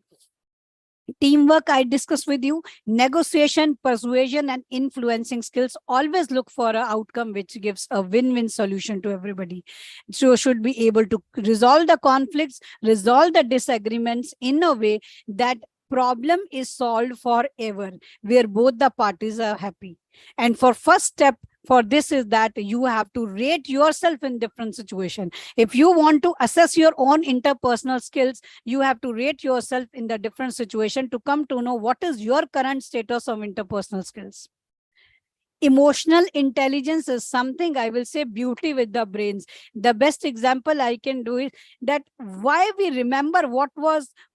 Teamwork, I discussed with you. Negotiation, persuasion, and influencing skills. Always look for an outcome which gives a win-win solution to everybody. So should be able to resolve the conflicts, resolve the disagreements in a way that problem is solved forever, where both the parties are happy. And for first step for this is that you have to rate yourself in different situations. If you want to assess your own interpersonal skills, you have to rate yourself in the different situation to come to know what is your current status of interpersonal skills. Emotional intelligence is something, I will say, beauty with the brains. The best example I can do is that why we remember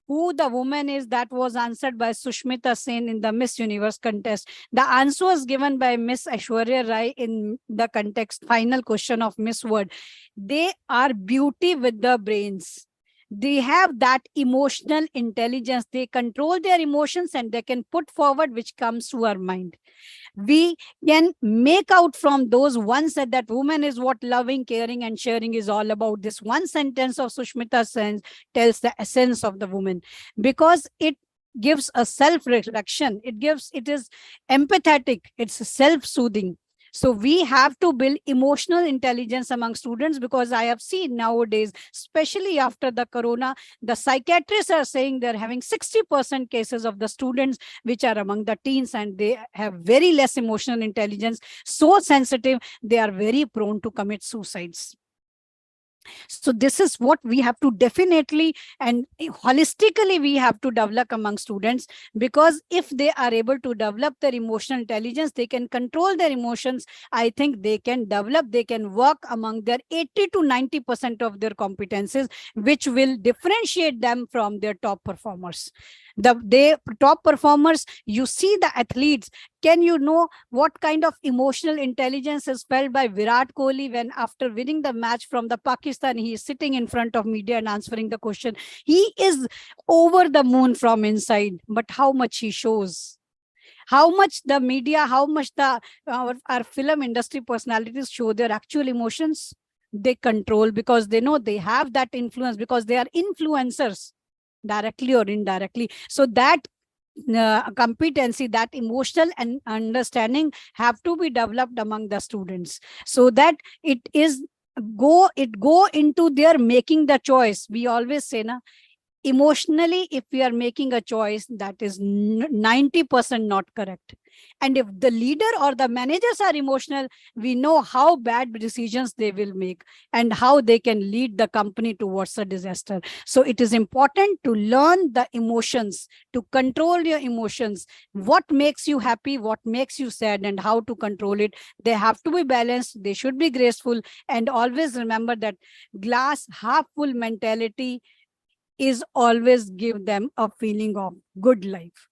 who the woman is that was answered by Sushmita Sen in the Miss Universe contest. The answer was given by Miss Aishwarya Rai in the context final question of Miss World. They are beauty with the brains. They have that emotional intelligence. They control their emotions and they can put forward which comes to our mind. We can make out from those one said that woman is what loving, caring, and sharing is all about. This one sentence of Sushmita Sen tells the essence of the woman, because it gives a self-reflection. It is empathetic. It's self-soothing. So we have to build emotional intelligence among students, because I have seen nowadays, especially after the corona, the psychiatrists are saying they're having 60% cases of the students which are among the teens, and they have very less emotional intelligence, so sensitive, they are very prone to commit suicides. So this is what we have to definitely and holistically we have to develop among students, because if they are able to develop their emotional intelligence, they can control their emotions. I think they can work among their 80 to 90% of their competences, which will differentiate them from their top performers. The top performers, you see the athletes Can you know what kind of emotional intelligence is felt by Virat Kohli when after winning the match from the Pakistan, he is sitting in front of media and answering the question? He is over the moon from inside, but how much he shows, how much the media, how much the our film industry personalities show their actual emotions, they control, because they know they have that influence, because they are influencers directly or indirectly. So that competency, that emotional and understanding have to be developed among the students, so that it go into their making the choice. We always say, na, emotionally, if we are making a choice, that is 90% not correct. And if the leader or the managers are emotional, we know how bad decisions they will make and how they can lead the company towards a disaster. So it is important to learn the emotions, to control your emotions, what makes you happy, what makes you sad, and how to control it. They have to be balanced, they should be graceful, and always remember that glass half full mentality is always give them a feeling of good life.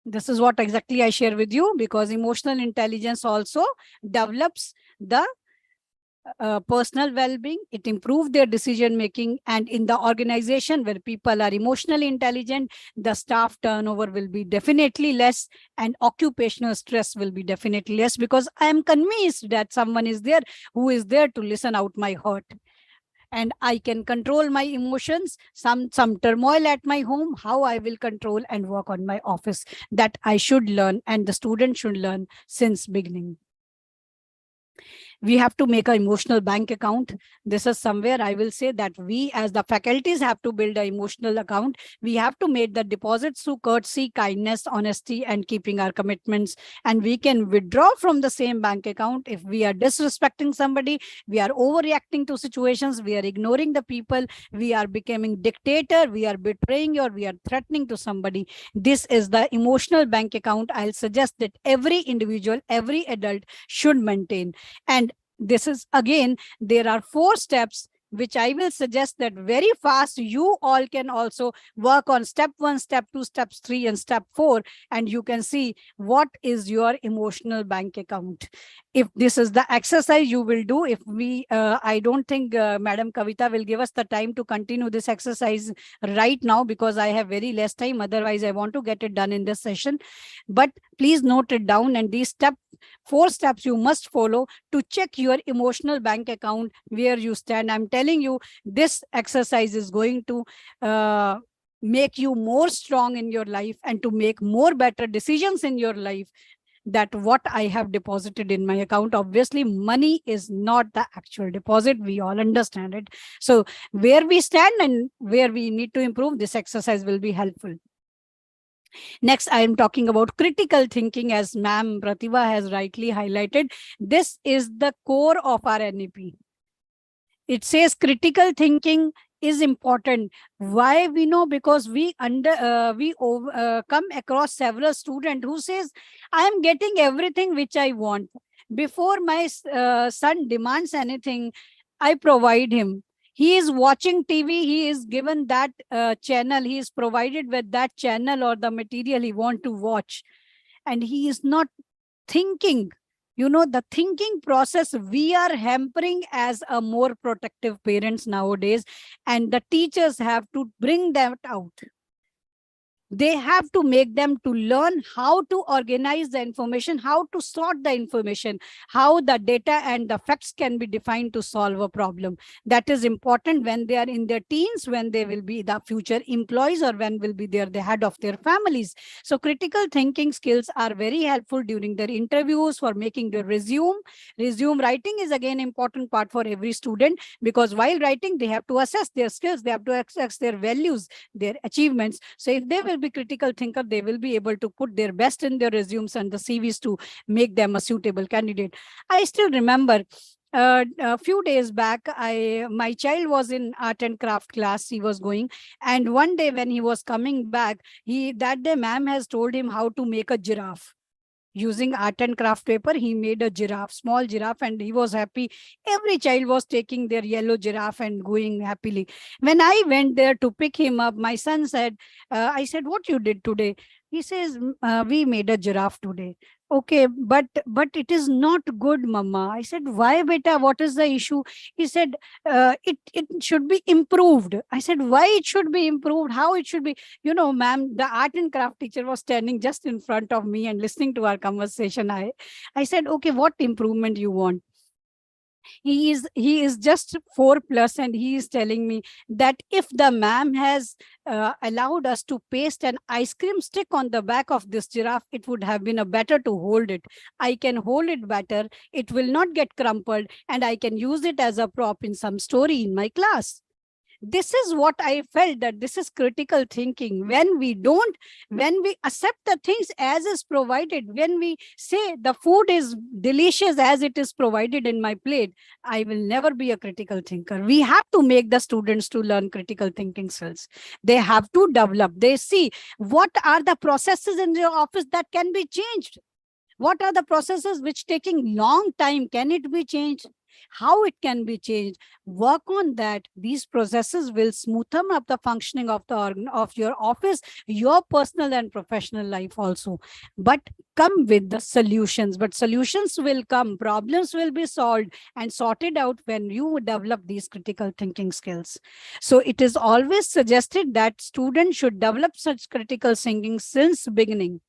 This is what exactly I share with you, because emotional intelligence also develops the personal well-being. It improves their decision making, and in the organization where people are emotionally intelligent, the staff turnover will be definitely less, and occupational stress will be definitely less, because I am convinced that someone is there who is there to listen out my hurt, and I can control my emotions. Some turmoil at my home, how I will control and work on my office. That I should learn, and the student should learn since beginning. We have to make an emotional bank account. This is somewhere I will say that we as the faculties have to build an emotional account. We have to make the deposits through courtesy, kindness, honesty, and keeping our commitments. And we can withdraw from the same bank account if we are disrespecting somebody, we are overreacting to situations, we are ignoring the people, we are becoming dictator, we are betraying, or we are threatening to somebody. This is the emotional bank account I'll suggest that every individual, every adult should maintain. And this is again, there are 4 steps which I will suggest that very fast you all can also work on. Step 1, step 2, steps 3, and step 4, and you can see what is your emotional bank account. If this is the exercise you will do, if we I don't think Madam Kavita will give us the time to continue this exercise right now, because I have very less time, otherwise I want to get it done in this session. But please note it down, and these 4 steps you must follow to check your emotional bank account, where you stand. I'm telling you, this exercise is going to make you more strong in your life, and to make more better decisions in your life, that what I have deposited in my account. Obviously, money is not the actual deposit. We all understand it. So where we stand and where we need to improve, this exercise will be helpful. Next, I am talking about critical thinking, as Ma'am Pratibha has rightly highlighted. This is the core of our NEP. It says critical thinking is important. Why we know? Because we come across several students who says, I am getting everything which I want. Before my son demands anything, I provide him. He is watching TV, he is given that channel, he is provided with that channel or the material he want to watch, and he is not thinking. You know, the thinking process we are hampering as a more protective parents nowadays, and the teachers have to bring that out. They have to make them to learn how to organize the information, how to sort the information, how the data and the facts can be defined to solve a problem. That is important when they are in their teens, when they will be the future employees, or when will be the head of their families. So critical thinking skills are very helpful during their interviews, for making their resume. Resume writing is again important part for every student, because while writing, they have to assess their skills, they have to assess their values, their achievements. So if they will be critical thinker, they will be able to put their best in their resumes and the CVs to make them a suitable candidate. I still remember a few days back, my child was in art and craft class, he was going, and one day when he was coming back, that day ma'am has told him how to make a giraffe. Using art and craft paper, he made a giraffe, small giraffe, and he was happy. Every child was taking their yellow giraffe and going happily. When I went there to pick him up, my son said, I said, what you did today? He says, we made a giraffe today. Okay, but it is not good, mama. I said, why, beta? What is the issue? He said, it should be improved. I said, why it should be improved? How it should be? Ma'am, the art and craft teacher was standing just in front of me and listening to our conversation. I said, okay, what improvement you want? He is just 4+ and he is telling me that if the ma'am has allowed us to paste an ice cream stick on the back of this giraffe, it would have been a better to hold it. I can hold it better, it will not get crumpled, and I can use it as a prop in some story in my class. This is what I felt, that this is critical thinking. When we accept the things as is provided, when we say the food is delicious as it is provided in my plate, I will never be a critical thinker. We have to make the students to learn critical thinking skills. They have to develop. They see what are the processes in your office that can be changed. What are the processes which taking long time? Can it be changed? How it can be changed? Work on that. These processes will smoothen up the functioning of of your office, your personal and professional life also. But come with the solutions. But solutions will come. Problems will be solved and sorted out when you develop these critical thinking skills. So it is always suggested that students should develop such critical thinking since beginning.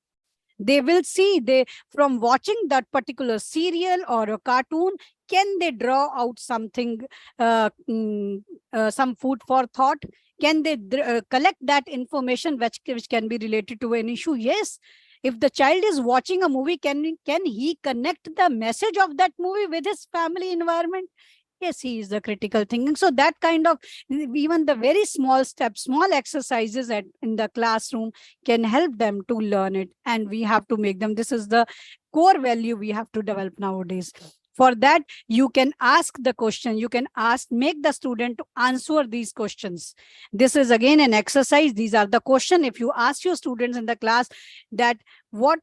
They will see, from watching that particular serial or a cartoon, can they draw out something, some food for thought? Can they collect that information which can be related to an issue? Yes. If the child is watching a movie, can he connect the message of that movie with his family environment? Yes, he is the critical thinking. So that kind of, even the very small steps, small exercises in the classroom can help them to learn it. And we have to make them, this is the core value we have to develop nowadays. For that, you can ask the question, you can make the student to answer these questions. This is again an exercise. These are the question. If you ask your students in the class that what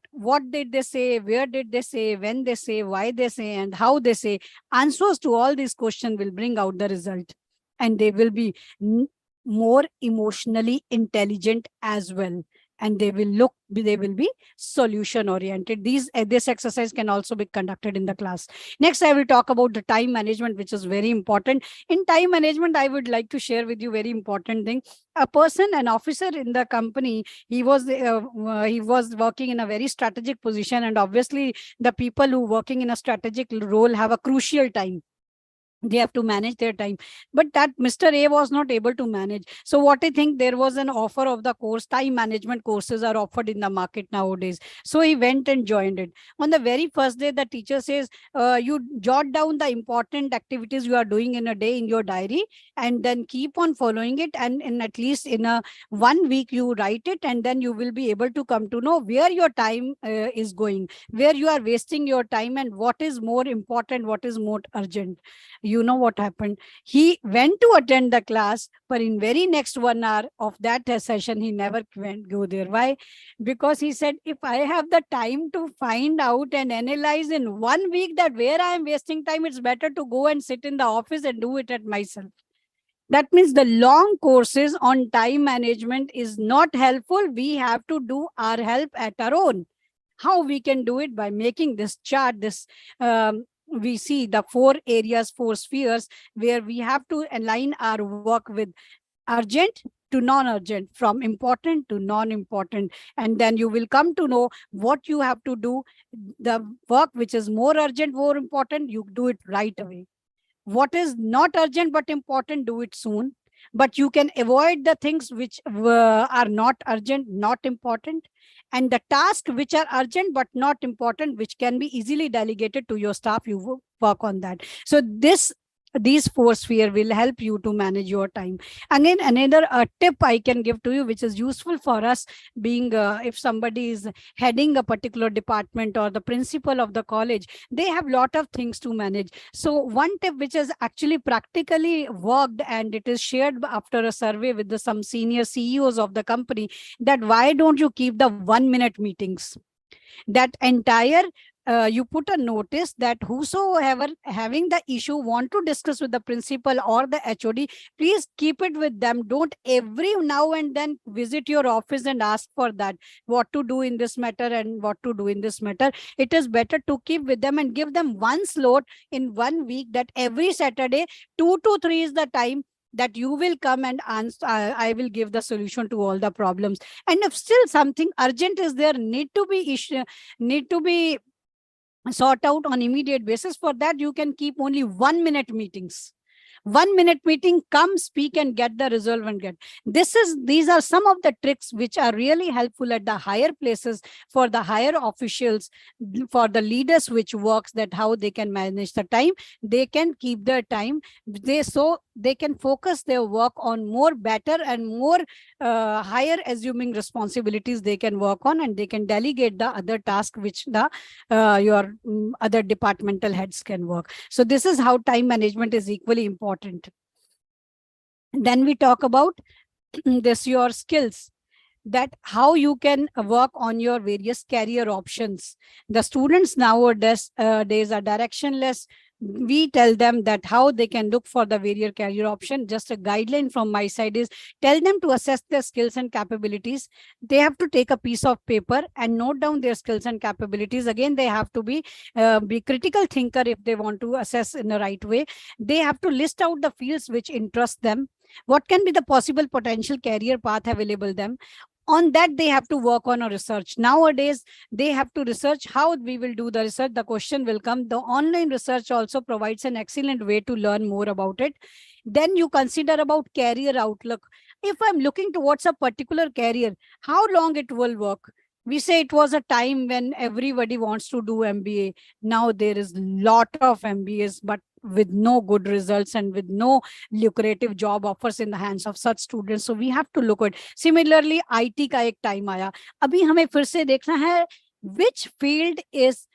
did they say, where did they say, when they say, why they say, and how they say, answers to all these questions will bring out the result. And they will be more emotionally intelligent as well. And they will be solution oriented. This exercise can also be conducted in the class. Next, I will talk about the time management, which is very important. In time management, I would like to share with you very important thing. A person, an officer in the company, he was working in a very strategic position, and obviously the people who working in a strategic role have a crucial time. They have to manage their time, but that Mr. A was not able to manage. So what I think, there was an offer of the course, time management courses are offered in the market nowadays. So he went and joined it. On the very first day, the teacher says, you jot down the important activities you are doing in a day in your diary, and then keep on following it, and in at least in a 1 week you write it, and then you will be able to come to know where your time is going, where you are wasting your time, and what is more important, what is more urgent. You know what happened? He went to attend the class, but in very next 1 hour of that session, he never go there. Why? Because he said, if I have the time to find out and analyze in 1 week that where I am wasting time, it's better to go and sit in the office and do it at myself. That means the long courses on time management is not helpful. We have to do our help at our own. How we can do it? By making this chart, we see the 4 areas, 4 spheres, where we have to align our work with urgent to non-urgent, from important to non-important. And then you will come to know what you have to do. The work which is more urgent, more important, you do it right away. What is not urgent but important, do it soon. But you can avoid the things which are not urgent, not important. And the tasks which are urgent but not important, which can be easily delegated to your staff, you work on that. So these 4 spheres will help you to manage your time. Again, another tip I can give to you, which is useful for us, being if somebody is heading a particular department or the principal of the college, they have lot of things to manage. So one tip which is actually practically worked, and it is shared after a survey with some senior CEOs of the company, that why don't you keep the 1-minute meetings? That entire you put a notice that whosoever having the issue want to discuss with the principal or the HOD, please keep it with them. Don't every now and then visit your office and ask for that, what to do in this matter and what to do in this matter. It is better to keep with them and give them one slot in 1 week, that every Saturday 2 to 3 is the time that you will come and answer. I will give the solution to all the problems. And if still something urgent is there, need to be sort out on immediate basis, for that you can keep only 1-minute meetings. 1-minute meeting, come speak and get the resolve and get. These are some of the tricks which are really helpful at the higher places, for the higher officials, for the leaders which works, that how they can manage the time. They can keep their time. So they can focus their work on more better and more higher assuming responsibilities they can work on, and they can delegate the other task which the your other departmental heads can work. So this is how time management is equally important. Then we talk about this, your skills, that how you can work on your various career options. The students nowadays are directionless. We tell them that how they can look for the various career option. Just a guideline from my side is, tell them to assess their skills and capabilities. They have to take a piece of paper and note down their skills and capabilities. Again, they have to be critical thinker if they want to assess in the right way. They have to list out the fields which interest them. What can be the possible potential career path available them? On that, they have to work on a research. Nowadays, they have to research how we will do the research. The question will come. The online research also provides an excellent way to learn more about it. Then you consider about career outlook. If I'm looking towards a particular career, how long it will work? We say it was a time when everybody wants to do MBA. Now there is a lot of MBAs, but with no good results and with no lucrative job offers in the hands of such students. So we have to look at. Similarly, IT का एक time आया. अभी हमें फिर से देखना है which field is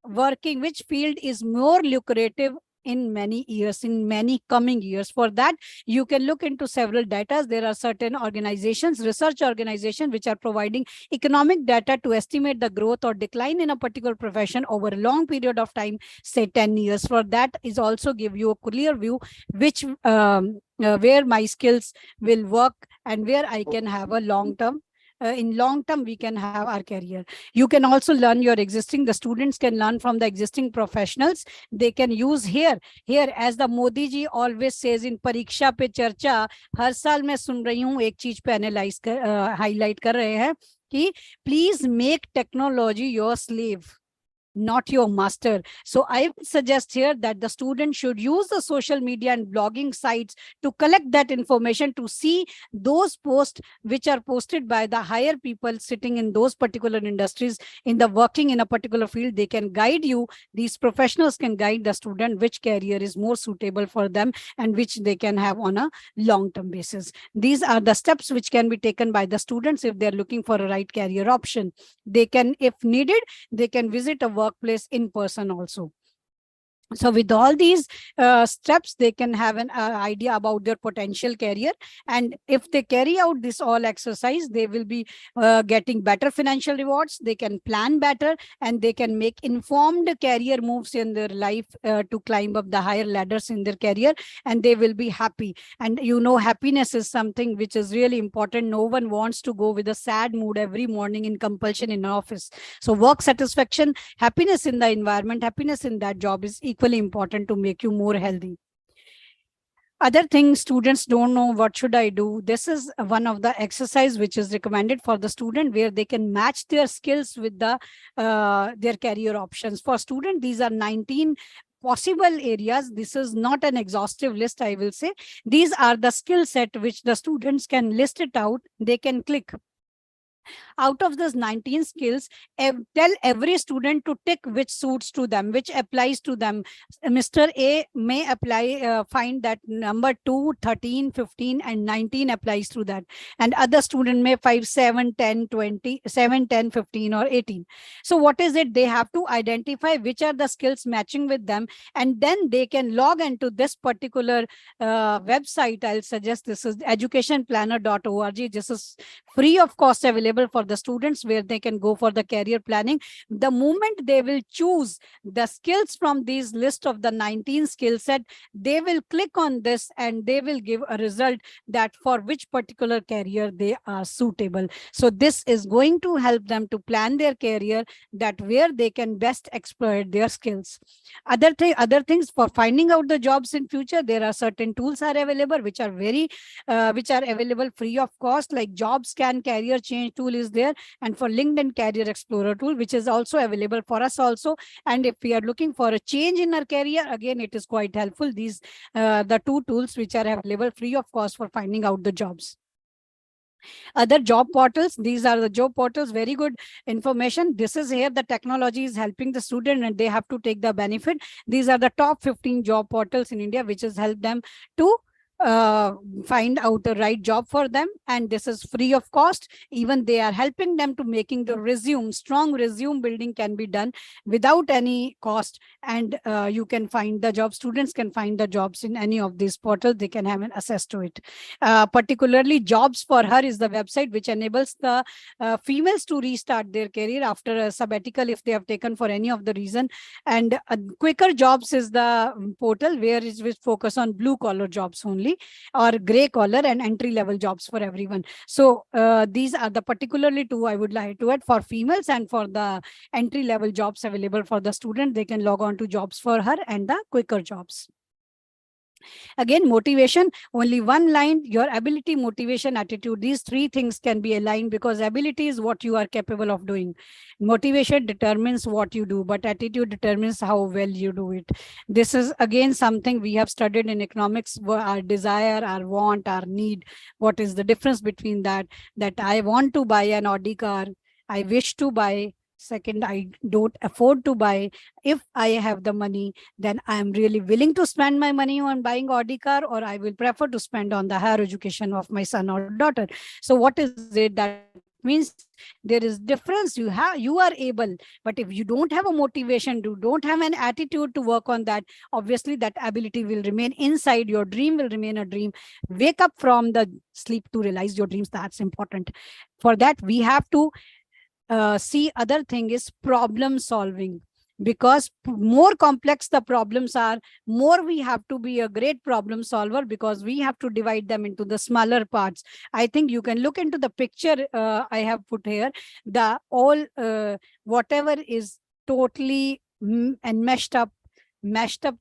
working, which field is more lucrative in many years, in many coming years. For that, you can look into several data. There are certain organizations, research organizations, which are providing economic data to estimate the growth or decline in a particular profession over a long period of time, say 10 years. For that is also give you a clear view which where my skills will work and where I can have a long-term. In long term, we can have our career. You can also learn your existing, the students can learn from the existing professionals. They can use here as the Modi ji always says in परीक्षा पे चर्चा, हर साल मैं सुन रही हूँ एक चीज पे एनालाइज कर हाईलाइट कर रहे हैं कि please make technology your slave, not your master. So I would suggest here that the student should use the social media and blogging sites to collect that information, to see those posts which are posted by the higher people sitting in those particular industries, in the working in a particular field. They can guide you. These professionals can guide the student which career is more suitable for them and which they can have on a long-term basis. These are the steps which can be taken by the students if they're looking for a right career option. They can, if needed, they can visit a workplace in person also. So with all these steps, they can have an idea about their potential career. And if they carry out this all exercise, they will be getting better financial rewards. They can plan better and they can make informed career moves in their life to climb up the higher ladders in their career, and they will be happy. And you know, happiness is something which is really important. No one wants to go with a sad mood every morning in compulsion in office. So work satisfaction, happiness in the environment, happiness in that job is equally important to make you more healthy. Other things, students don't know what should I do. This is one of the exercise which is recommended for the student, where they can match their skills with the their career options. For student, these are 19 possible areas. This is not an exhaustive list, I will say. These are the skill set which the students can list it out. They can click. Out of those 19 skills, tell every student to tick which suits to them, which applies to them. Mr. A may apply, find that number 2, 13, 15, and 19 applies to that. And other student may 5, 7, 10, 20, 7, 10, 15, or 18. So what is it? They have to identify which are the skills matching with them. And then they can log into this particular website. I'll suggest this is educationplanner.org. This is free of cost available available for the students where they can go for the career planning. The moment they will choose the skills from these list of the 19 skill set, they will click on this and they will give a result that for which particular career they are suitable. So this is going to help them to plan their career, that where they can best exploit their skills. Other things for finding out the jobs in future, there are certain tools are available which are which are available free of cost, like Job Scan Career Change tool is there, and for LinkedIn Career Explorer tool, which is also available for us also. And if we are looking for a change in our career, again it is quite helpful. These the two tools which are available free of cost for finding out the jobs. Other job portals, these are the job portals, very good information. This is here the technology is helping the student and they have to take the benefit. These are the top 15 job portals in India which has helped them to find out the right job for them, and this is free of cost. Even they are helping them to making the resume, strong resume building can be done without any cost, and you can find the job, students can find the jobs in any of these portals, they can have an access to it. Particularly Jobs for Her is the website which enables the females to restart their career after a sabbatical if they have taken for any of the reason. And Quicker Jobs is the portal where it will focus on blue collar jobs only, or gray collar and entry level jobs for everyone. So these are the particularly two I would like to add for females, and for the entry level jobs available for the student, they can log on to Jobs for Her and the Quicker Jobs. Again, motivation, only one line: your ability, motivation, attitude. These three things can be aligned, because ability is what you are capable of doing. Motivation determines what you do, but attitude determines how well you do it. This is again something we have studied in economics: our desire, our want, our need. What is the difference between that? That I want to buy an Audi car, I wish to buy. Second, I don't afford to buy. If I have the money, then I am really willing to spend my money on buying Audi car, or I will prefer to spend on the higher education of my son or daughter. So what is it? That means there is difference. You are able, but if you don't have a motivation, you don't have an attitude to work on that, obviously that ability will remain inside. Your dream will remain a dream. Wake up from the sleep to realize your dreams. That's important. For that, we have to see other thing is problem solving, because more complex the problems are, more we have to be a great problem solver, because we have to divide them into the smaller parts. I think you can look into the picture I have put here. The all whatever is totally and mashed up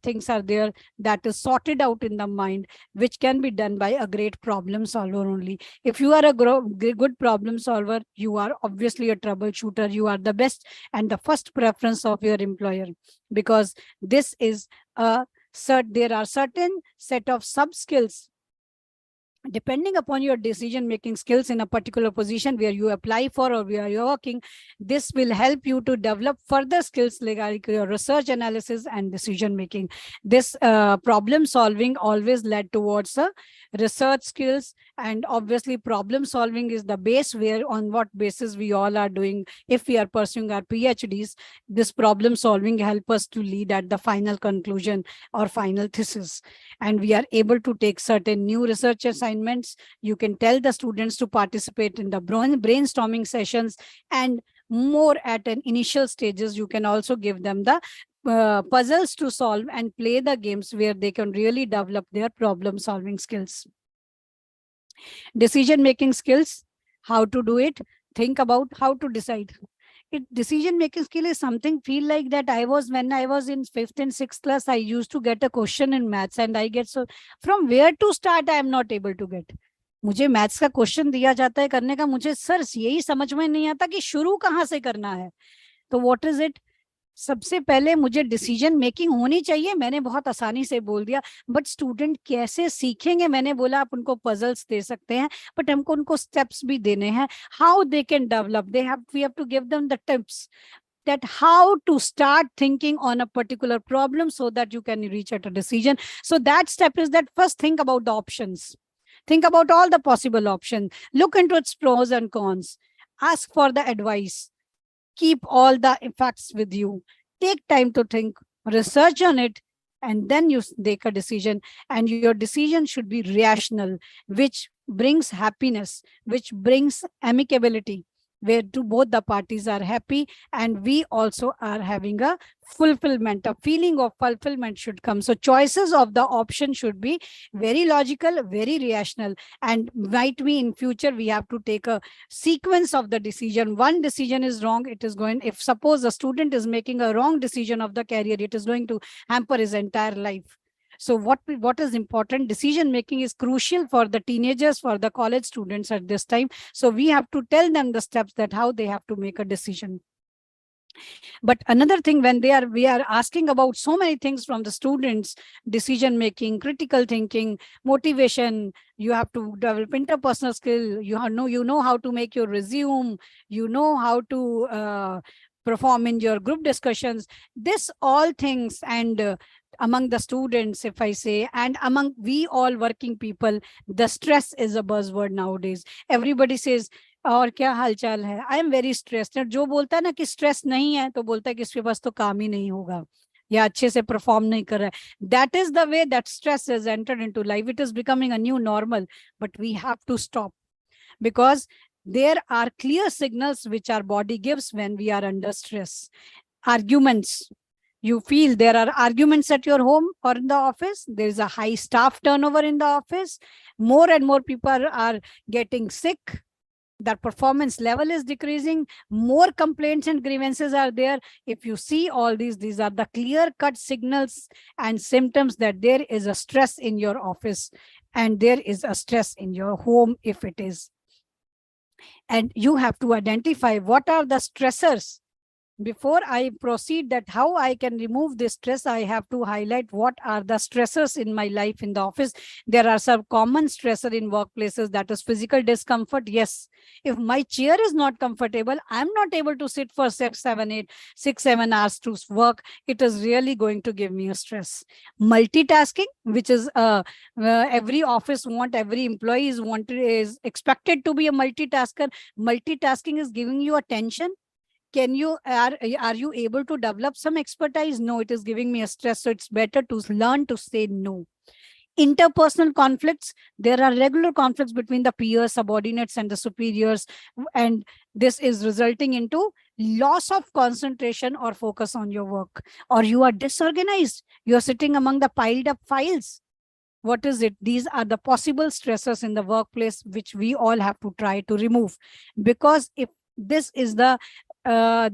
things are there, that is sorted out in the mind, which can be done by a great problem solver only. If you are a good problem solver, you are obviously a troubleshooter. You are the best and the first preference of your employer, because this is there are certain set of sub skills depending upon your decision making skills in a particular position where you apply for or where you're working. This will help you to develop further skills like your research analysis and decision making. This problem solving always led towards research skills, and obviously problem solving is the base where on what basis we all are doing. If we are pursuing our PhDs, this problem solving help us to lead at the final conclusion or final thesis, and we are able to take certain new research assignments. You can tell the students to participate in the brainstorming sessions, and more at an initial stages, you can also give them the puzzles to solve and play the games where they can really develop their problem solving skills. Decision making skills, how to do it, think about how to decide. Decision making skill is something, feel like that when I was in 5th and 6th class, I used to get a question in maths and I get, so from where to start I am not able to get. मुझे maths का question दिया जाता है करने का, मुझे sir यही समझ में नहीं आता कि शुरू कहाँ से करना है. तो व्हाट इज इट? सबसे पहले मुझे डिसीजन मेकिंग होनी चाहिए. मैंने बहुत आसानी से बोल दिया, बट स्टूडेंट कैसे सीखेंगे? मैंने बोला आप उनको पजल्स दे सकते हैं, बट हमको उनको स्टेप्स भी देने हैं. How they can develop, we have to give them the tips that how to start thinking on a particular problem so that you can reach at a decision. So that step is that first think about the options. Think about all the possible options. Look into its pros and cons. Ask for the advice. Keep all the facts with you. Take time to think, research on it, and then you make a decision. And your decision should be rational, which brings happiness, which brings amicability, where both the parties are happy and we also are having a fulfillment. A feeling of fulfillment should come. So choices of the option should be very logical, very rational, and might be in future we have to take a sequence of the decision. One decision is wrong, it is going, if suppose a student is making a wrong decision of the career, it is going to hamper his entire life. So what is important, decision making is crucial for the teenagers, for the college students at this time. So we have to tell them the steps that how they have to make a decision. But another thing, when we are asking about so many things from the students, decision making, critical thinking, motivation, you have to develop interpersonal skill, you know how to make your resume, you know how to perform in your group discussions, this all things. And among the students, if I say, and among we all working people, the stress is a buzzword nowadays. Everybody says, और क्या हालचाल है, I am very stressed. जो बोलता है ना कि stress नहीं है तो बोलता है कि इसके पास तो काम ही नहीं होगा या अच्छे से परफॉर्म नहीं कर रहा है। That is the way that stress is entered into life. It is becoming a new normal, but we have to stop, because there are clear signals which our body gives when we are under stress. Arguments. You feel there are arguments at your home or in the office. There is a high staff turnover in the office. More and more people are getting sick. Their performance level is decreasing. More complaints and grievances are there. If you see all these are the clear-cut signals and symptoms that there is a stress in your office and there is a stress in your home if it is. And you have to identify what are the stressors. Before I proceed that how I can remove this stress, I have to highlight what are the stressors in my life in the office. There are some common stressor in workplaces, that is physical discomfort. Yes, if my chair is not comfortable, I'm not able to sit for 6-7 hours to work. It is really going to give me a stress. Multitasking, which is every office every employee is expected to be a multitasker. Multitasking is giving you attention. Are you able to develop some expertise? No, it is giving me a stress. So it's better to learn to say no. Interpersonal conflicts. There are regular conflicts between the peers, subordinates, and the superiors. And this is resulting into loss of concentration or focus on your work. Or you are disorganized. You are sitting among the piled up files. What is it? These are the possible stressors in the workplace, which we all have to try to remove. Because if this is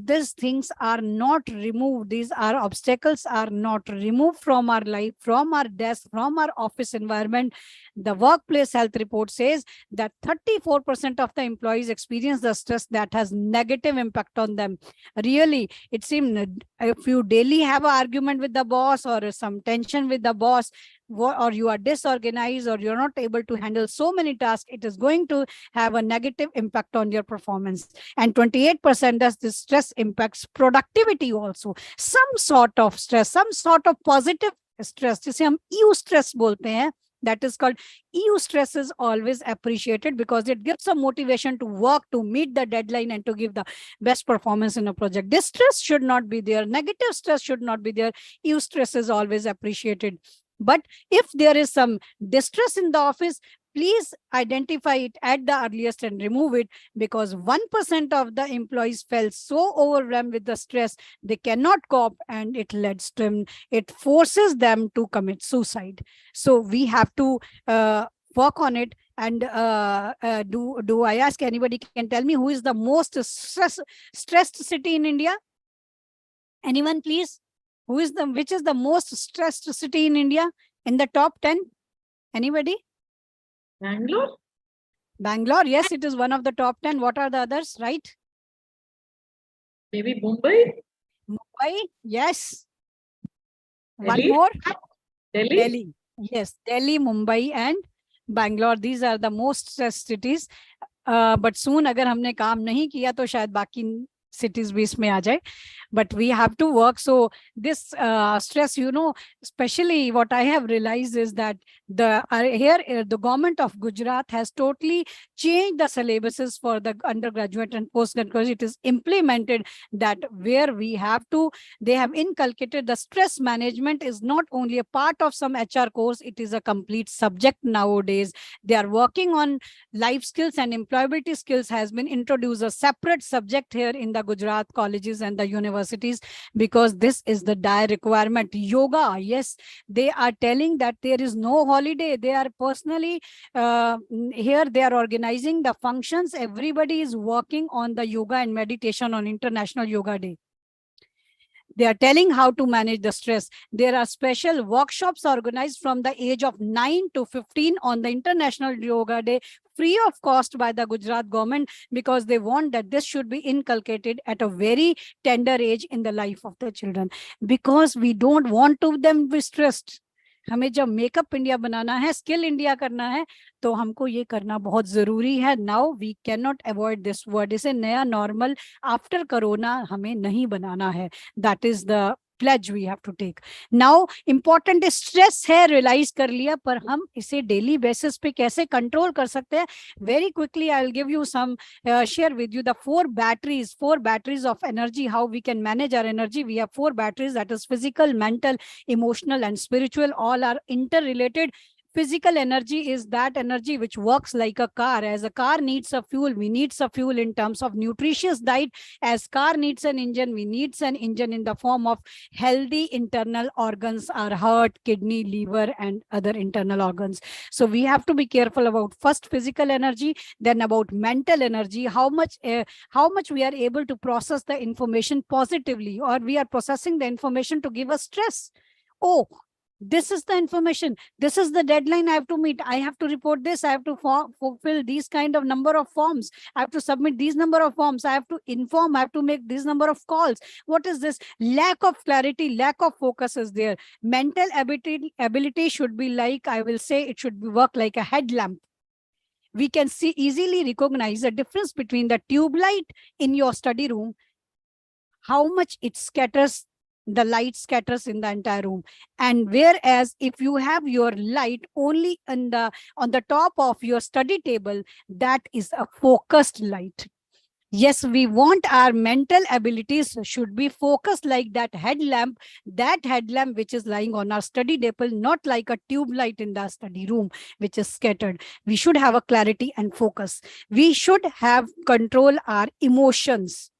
these things are not removed, these are obstacles are not removed from our life, from our desk, from our office environment. The workplace health report says that 34% of the employees experience the stress that has negative impact on them. Really, it seems if you daily have an argument with the boss or some tension with the boss, or you are disorganized, or you're not able to handle so many tasks, it is going to have a negative impact on your performance. And 28% does this stress impacts productivity also. Some sort of stress, some sort of positive stress, जिसे हम EU stress बोलते हैं, that is called EU stress, is always appreciated because it gives a motivation to work, to meet the deadline, and to give the best performance in a project. This stress should not be there. Negative stress should not be there. EU stress is always appreciated. But if there is some distress in the office, please identify it at the earliest and remove it, because 1% of the employees felt so overwhelmed with the stress, they cannot cope, and it forces them to commit suicide. So we have to work on it. And do I ask anybody can tell me who is the most stressed city in India? Anyone, please? Which is the most stressed city in India in the top 10? Anybody? Bangalore? Bangalore, yes, it is one of the top 10. What are the others, right? Maybe Mumbai? Mumbai, yes. Delhi? One more? Delhi? Delhi. Yes, Delhi, Mumbai, and Bangalore. These are the most stressed cities. But soon, अगर हमने काम नहीं किया तो शायद बाकी cities base mein aa jaye, but we have to work. So this stress, especially what I have realized is that the government of Gujarat has totally changed the syllabuses for the undergraduate and postgraduate. It is implemented that where they have inculcated the stress management is not only a part of some HR course, it is a complete subject nowadays. They are working on life skills and employability skills has been introduced a separate subject here in the Gujarat colleges and the universities, because this is the dire requirement. Yoga, yes, they are telling that there is no holiday. They are personally here, they are organizing the functions. Everybody is working on the yoga and meditation on International Yoga Day. They are telling how to manage the stress. There are special workshops organized from the age of 9 to 15 on the International Yoga Day, free of cost by the Gujarat government, because they want that this should be inculcated at a very tender age in the life of the children, because we don't want to them be stressed. हमें जब makeup India बनाना है, skill India करना है, तो हमको ये करना बहुत जरूरी है. Now we can not avoid this word. इसे नया नॉर्मल आफ्टर कोरोना हमें नहीं बनाना है. That is the pledge we have to take. Now important stress है, realize कर लिया, पर हम इसे daily basis पे कैसे control कर सकते हैं? Very quickly I will give you some share with you the four batteries of energy, how we can manage our energy. We have four batteries, that is physical, mental, emotional and spiritual. All are interrelated. Physical energy is that energy which works like a car. As a car needs a fuel, we need a fuel in terms of nutritious diet. As car needs an engine, we need an engine in the form of healthy internal organs, our heart, kidney, liver, and other internal organs. So we have to be careful about first physical energy, then about mental energy, how much we are able to process the information positively, or we are processing the information to give us stress. Oh, this is the information, this is the deadline I have to meet, I have to report this, I have to fulfill these kind of number of forms, I have to submit these number of forms, I have to inform, I have to make this number of calls. What is this? Lack of clarity, lack of focus is there. Mental ability should be like, I will say, it should work like a headlamp. We can easily recognize the difference between the tube light in your study room, how much it scatters, the light scatters in the entire room, and whereas if you have your light only on the top of your study table, that is a focused light. Yes, we want our mental abilities should be focused like that headlamp which is lying on our study table, not like a tube light in the study room which is scattered. We should have a clarity and focus. We should have control our emotions.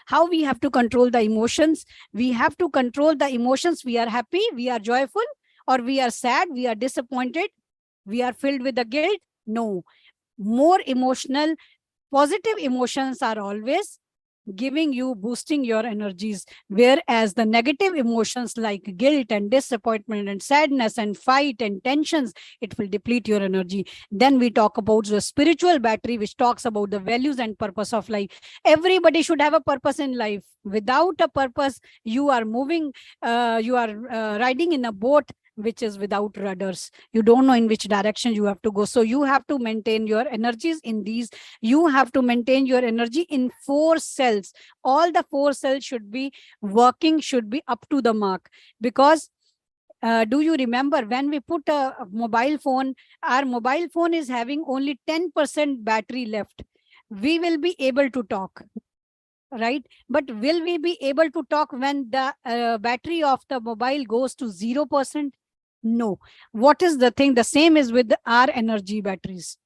How we have to control the emotions? We have to control the emotions. We are happy, we are joyful, or we are sad, we are disappointed, we are filled with the guilt. No, more emotional, positive emotions are always giving you, boosting your energies, whereas the negative emotions like guilt and disappointment and sadness and fight and tensions, it will deplete your energy. Then we talk about the spiritual battery, which talks about the values and purpose of life. Everybody should have a purpose in life. Without a purpose, you are moving, you are riding in a boat which is without rudders. You don't know in which direction you have to go. So you have to maintain your energies in these. You have to maintain your energy in 4 cells. All the 4 cells should be working, should be up to the mark. Because do you remember when we put a mobile phone, our mobile phone is having only 10% battery left. We will be able to talk, right? But will we be able to talk when the battery of the mobile goes to 0%? No. What is the thing? The same is with our energy batteries.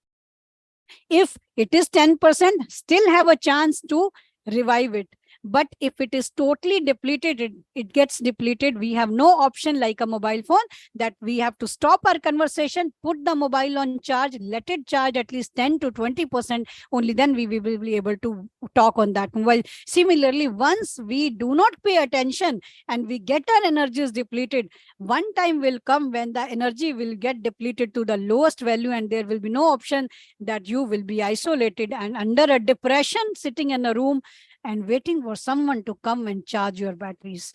If it is 10%, still have a chance to revive it. But if it is totally depleted, it gets depleted. We have no option like a mobile phone that we have to stop our conversation, put the mobile on charge, let it charge at least 10 to 20%. Only then we will be able to talk on that mobile. Similarly, once we do not pay attention and we get our energies depleted, one time will come when the energy will get depleted to the lowest value, and there will be no option that you will be isolated and under a depression, sitting in a room and waiting for someone to come and charge your batteries.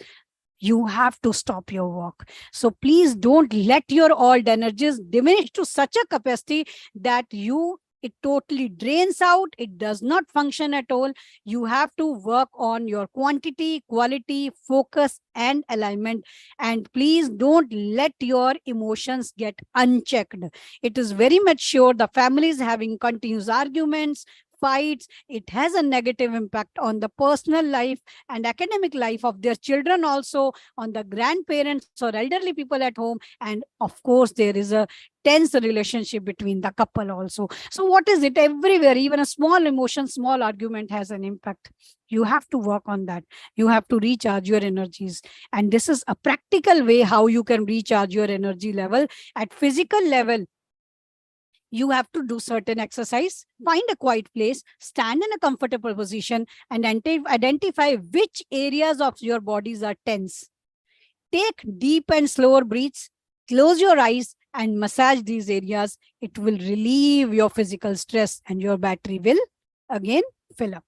You have to stop your work. So please don't let your old energies diminish to such a capacity that you It totally drains out. It does not function at all. You have to work on your quantity, quality, focus, and alignment. And please don't let your emotions get unchecked. It is very much sure the family is having continuous arguments, fights. It has a negative impact on the personal life and academic life of their children, also on the grandparents or elderly people at home. And of course, there is a tense relationship between the couple also. So what is it? Everywhere, even a small emotion, small argument has an impact. You have to work on that. You have to recharge your energies. And this is a practical way how you can recharge your energy level. At physical level, you have to do certain exercise, find a quiet place, stand in a comfortable position, and identify which areas of your bodies are tense. Take deep and slower breaths, close your eyes, and massage these areas. It will relieve your physical stress and your battery will again fill up.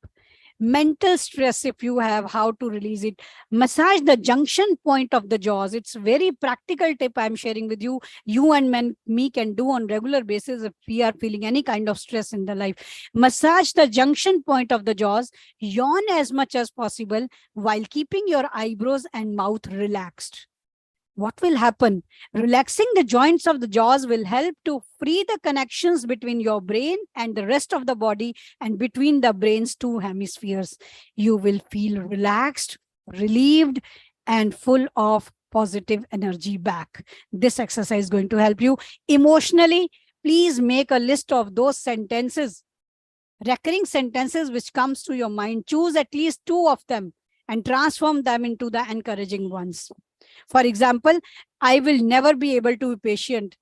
Mental stress, if you have, how to release it. Massage the junction point of the jaws. It's very practical tip I'm sharing with you. You and me can do on regular basis if we are feeling any kind of stress in the life. Massage the junction point of the jaws. Yawn as much as possible while keeping your eyebrows and mouth relaxed. What will happen? Relaxing the joints of the jaws will help to free the connections between your brain and the rest of the body and between the brain's two hemispheres. You will feel relaxed, relieved, and full of positive energy back. This exercise is going to help you. Emotionally, please make a list of those sentences, recurring sentences which comes to your mind. Choose at least 2 of them and transform them into the encouraging ones. For example, I will never be able to be patient.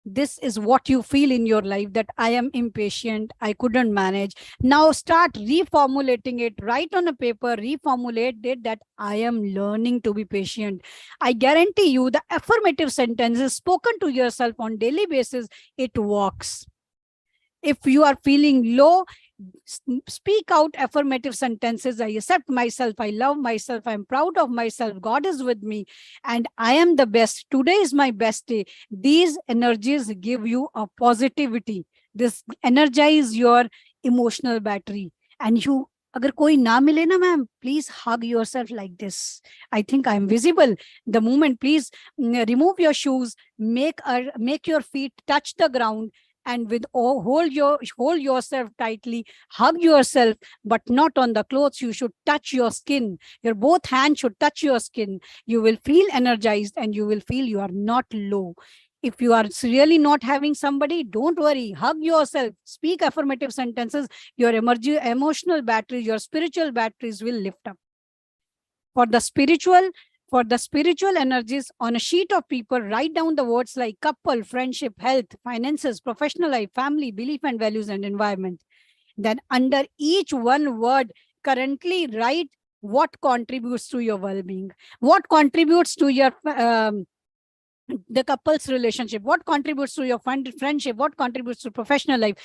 This is what you feel in your life, that I am impatient, I couldn't manage. Now start reformulating it. Write on a paper, reformulate it that I am learning to be patient. I guarantee you the affirmative sentences spoken to yourself on daily basis, it works. If you are feeling low, speak out affirmative sentences. I accept myself, I love myself, I'm proud of myself, God is with me, and I am the best. Today is my best day. These energies give you a positivity. This energize your emotional battery. And you, agar koi na mile na ma'am, please hug yourself like this. I think I'm visible. The moment, please remove your shoes, make your feet touch the ground, and with hold yourself tightly, hug yourself, but not on the clothes. You should touch your skin. Your both hands should touch your skin. You will feel energized and you will feel you are not low. If you are really not having somebody, don't worry. Hug yourself. Speak affirmative sentences. Your emotional batteries, your spiritual batteries will lift up. For the spiritual energies, on a sheet of paper, write down the words like couple, friendship, health, finances, professional life, family, belief and values, and environment. Then under each one word, currently write what contributes to your well-being, what contributes to your the couple's relationship, what contributes to your friendship, what contributes to professional life.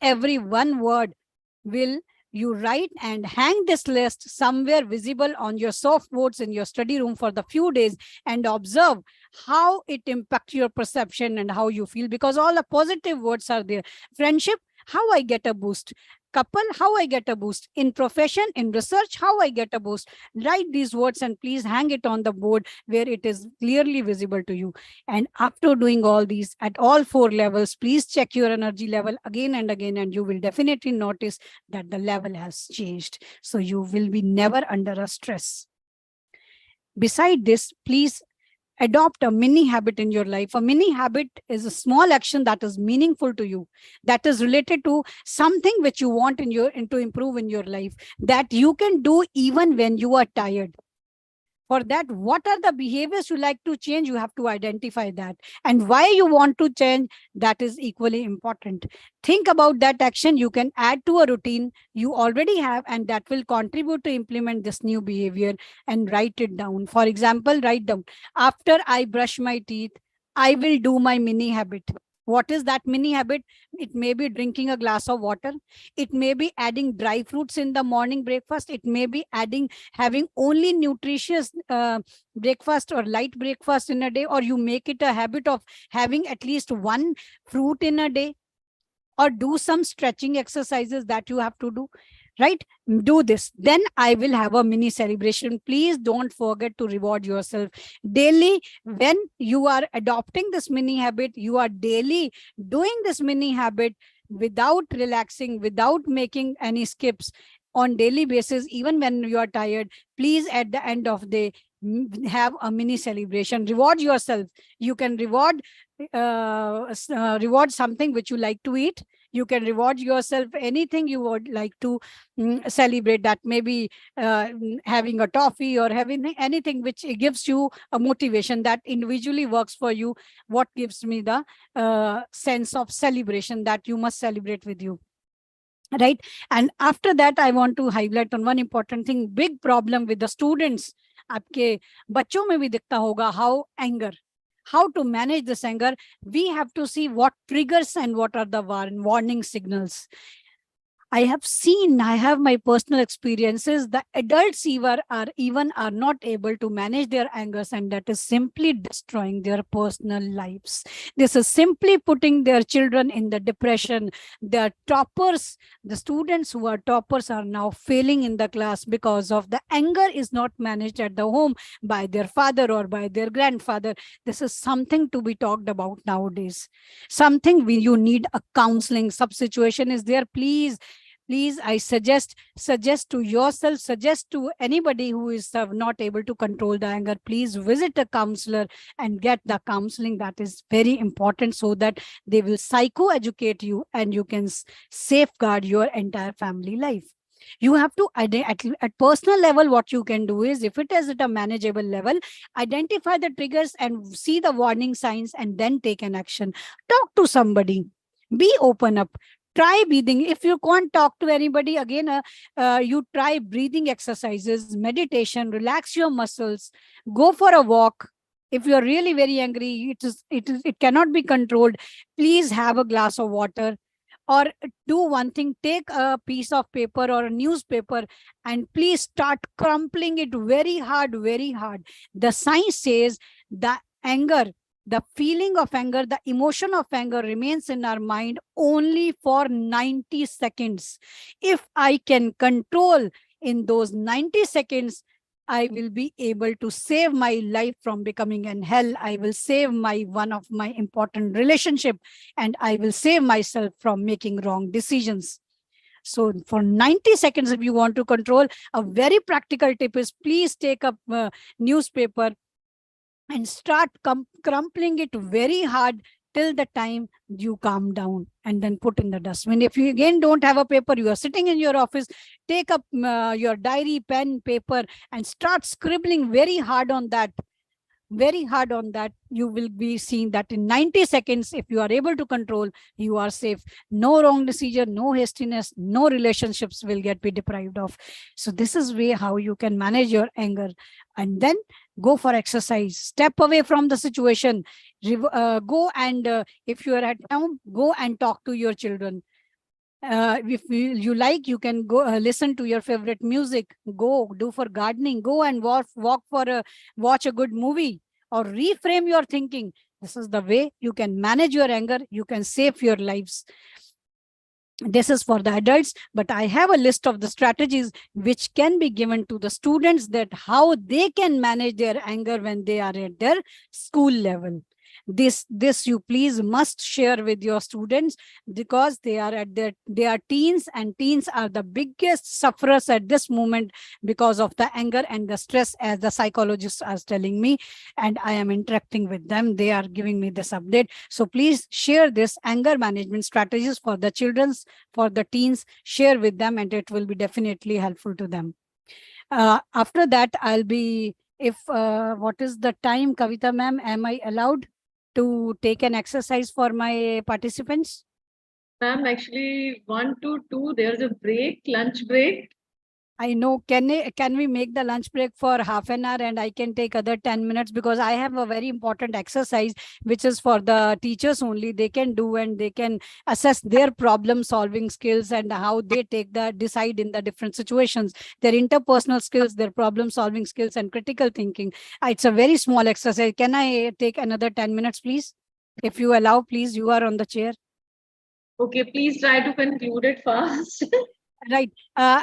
Every one word will you write and hang this list somewhere visible on your soft boards in your study room for the few days, and observe how it impacts your perception and how you feel, because all the positive words are there. Friendship, how I get a boost. Couple, how I get a boost. In profession, in research, how I get a boost. Write these words and please hang it on the board where it is clearly visible to you. And after doing all these at all 4 levels, please check your energy level again and again, and you will definitely notice that the level has changed. So you will be never under a stress. Beside this, please adopt a mini habit in your life. A mini habit is a small action that is meaningful to you, that is related to something which you want to improve in your life, that you can do even when you are tired. For that, what are the behaviors you like to change? You have to identify that. And why you want to change, that is equally important. Think about that action you can add to a routine you already have, and that will contribute to implement this new behavior, and write it down. For example, write down, after I brush my teeth, I will do my mini habit. What is that mini habit? It may be drinking a glass of water. It may be adding dry fruits in the morning breakfast. It may be having only nutritious breakfast or light breakfast in a day, or you make it a habit of having at least one fruit in a day. or do some stretching exercises that you have to do, right? Do this, then I will have a mini celebration. Please don't forget to reward yourself daily. When you are adopting this mini habit, you are daily doing this mini habit without relaxing, without making any skips, on daily basis, even when you are tired, please at the end of the day have a mini celebration. Reward yourself. You can reward something which you like to eat. You can reward yourself anything you would like to celebrate. That may be having a toffee or having anything which gives you a motivation that individually works for you. What gives me the sense of celebration that you must celebrate with you, right? And after that, I want to highlight on one important thing. Big problem with the students, आपके बच्चों में भी दिखता होगा, how to manage this anger. We have to see what triggers and what are the warning signals. I have my personal experiences. The adults even are not able to manage their angers, and that is simply destroying their personal lives. This is simply putting their children in the depression. The toppers, the students who are toppers, are now failing in the class because of the anger is not managed at the home by their father or by their grandfather. This is something to be talked about nowadays. Something you need a counseling. Sub situation is there. Please, I suggest to yourself, suggest to anybody who is not able to control the anger, please visit a counselor and get the counseling. That is very important, so that they will psycho-educate you and you can safeguard your entire family life. You have to, at personal level, what you can do is, if it is at a manageable level, identify the triggers and see the warning signs and then take an action. Talk to somebody. Be open up. Try breathing. If you can't talk to anybody, again, you try breathing exercises, meditation, relax your muscles, go for a walk. If you're really very angry, it cannot be controlled. Please have a glass of water, or do one thing, take a piece of paper or a newspaper and please start crumpling it very hard, very hard. The science says the anger, the feeling of anger, the emotion of anger remains in our mind only for 90 seconds. If I can control in those 90 seconds, I will be able to save my life from becoming an hell. I will save one of my important relationship, and I will save myself from making wrong decisions. So for 90 seconds, if you want to control, a very practical tip is, please take a newspaper and start crumpling it very hard till the time you calm down, and then put in the dustbin. If you again don't have a paper, you are sitting in your office, take up your diary, pen, paper, and start scribbling very hard on that. You will be seeing that in 90 seconds, if you are able to control, you are safe. No wrong decision, no hastiness, no relationships will be deprived of. So this is way how you can manage your anger. And then go for exercise, step away from the situation, go and if you are at home, go and talk to your children. If you like, you can go listen to your favorite music, go do for gardening, go and watch a good movie, or reframe your thinking. This is the way you can manage your anger. You can save your lives. This is for the adults, but I have a list of the strategies which can be given to the students, that how they can manage their anger when they are at their school level. This you please must share with your students, because they are teens, and teens are the biggest sufferers at this moment because of the anger and the stress, as the psychologists are telling me, and I am interacting with them. They are giving me this update. So please share this anger management strategies for the children's, for the teens. Share with them, and it will be definitely helpful to them. After that, I'll be, if what is the time, Kavita ma'am, am I allowed to take an exercise for my participants? Ma'am, actually 1 to 2, there's a break, lunch break. I know. Can we make the lunch break for half an hour, and I can take other 10 minutes, because I have a very important exercise which is for the teachers only. They can do, and they can assess their problem solving skills and how they decide in the different situations, their interpersonal skills, their problem solving skills, and critical thinking. It's a very small exercise. Can I take another 10 minutes, please? If you allow, please, you are on the chair. Okay, please try to conclude it fast. Right.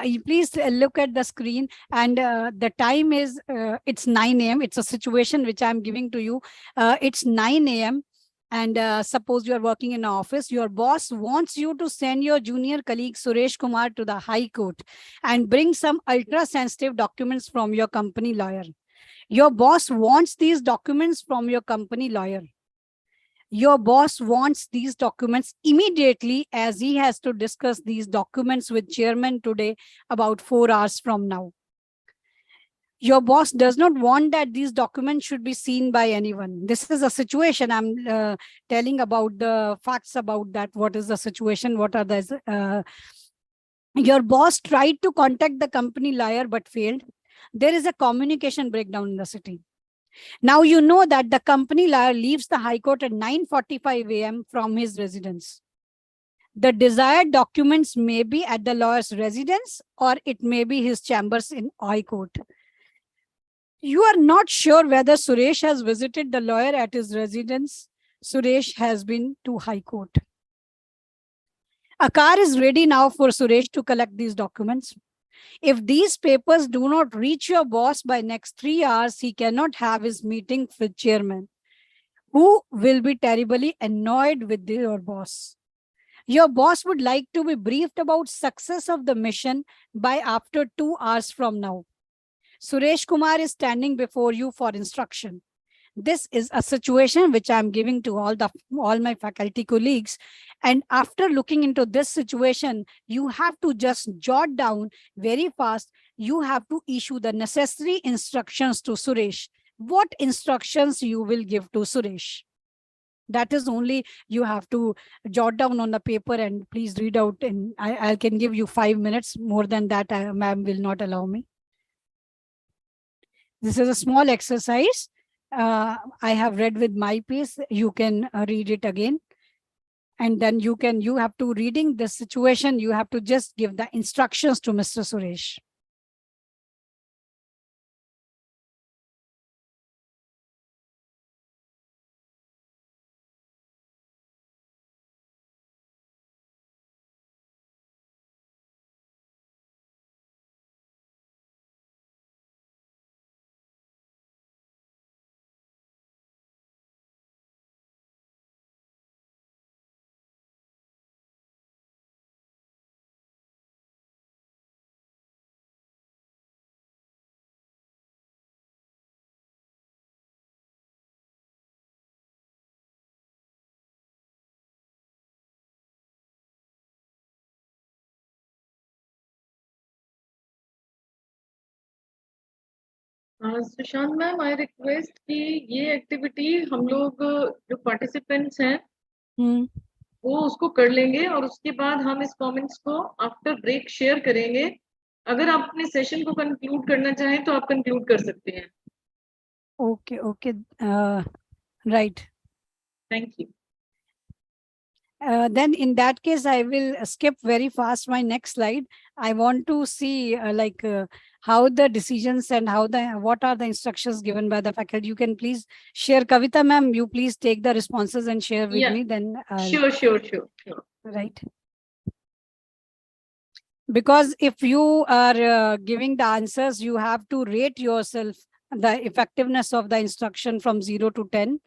You please look at the screen, and the time is it's 9 a.m. It's a situation which I'm giving to you. It's 9 a.m. And suppose you are working in an office. Your boss wants you to send your junior colleague Suresh Kumar to the High Court and bring some ultra sensitive documents from your company lawyer. Your boss wants these documents from your company lawyer. Your boss wants these documents immediately, as he has to discuss these documents with chairman today about 4 hours from now. Your boss does not want that these documents should be seen by anyone. This is a situation I'm telling about, the facts about that. What is the situation? What are the... your boss tried to contact the company lawyer but failed. There is a communication breakdown in the city. Now you know that the company lawyer leaves the High Court at 9:45 a.m. from his residence. The desired documents may be at the lawyer's residence, or it may be his chambers in High Court. You are not sure whether Suresh has visited the lawyer at his residence. Suresh has been to High Court. A car is ready now for Suresh to collect these documents. If these papers do not reach your boss by next 3 hours, he cannot have his meeting with chairman, who will be terribly annoyed with your boss. Your boss would like to be briefed about success of the mission by after 2 hours from now. Suresh Kumar is standing before you for instruction. This is a situation which I'm giving to all my faculty colleagues. And after looking into this situation, you have to just jot down very fast. You have to issue the necessary instructions to Suresh. What instructions you will give to Suresh? That is only you have to jot down on the paper, and please read out. And I can give you 5 minutes. More than that, ma'am will not allow me. This is a small exercise. I have read with my pace. You can read it again. And then you have to, reading the situation, you have to just give the instructions to Mr. Suresh. Sushant ma'am, I request कि ये activity हम लोग जो participants हैं वो उसको कर लेंगे, और उसके बाद हम इस कमेंट्स को आफ्टर ब्रेक शेयर करेंगे. अगर आप अपने सेशन को कंक्लूड करना चाहें तो आप कंक्लूड कर सकते हैं. Okay right. Thank you. Then in that case, I will skip very fast my next slide. I want to see how the decisions and what are the instructions given by the faculty. You can please share. Kavita ma'am, you please take the responses and share with me. Then Sure. Right. Because if you are giving the answers, you have to rate yourself the effectiveness of the instruction from 0 to 10,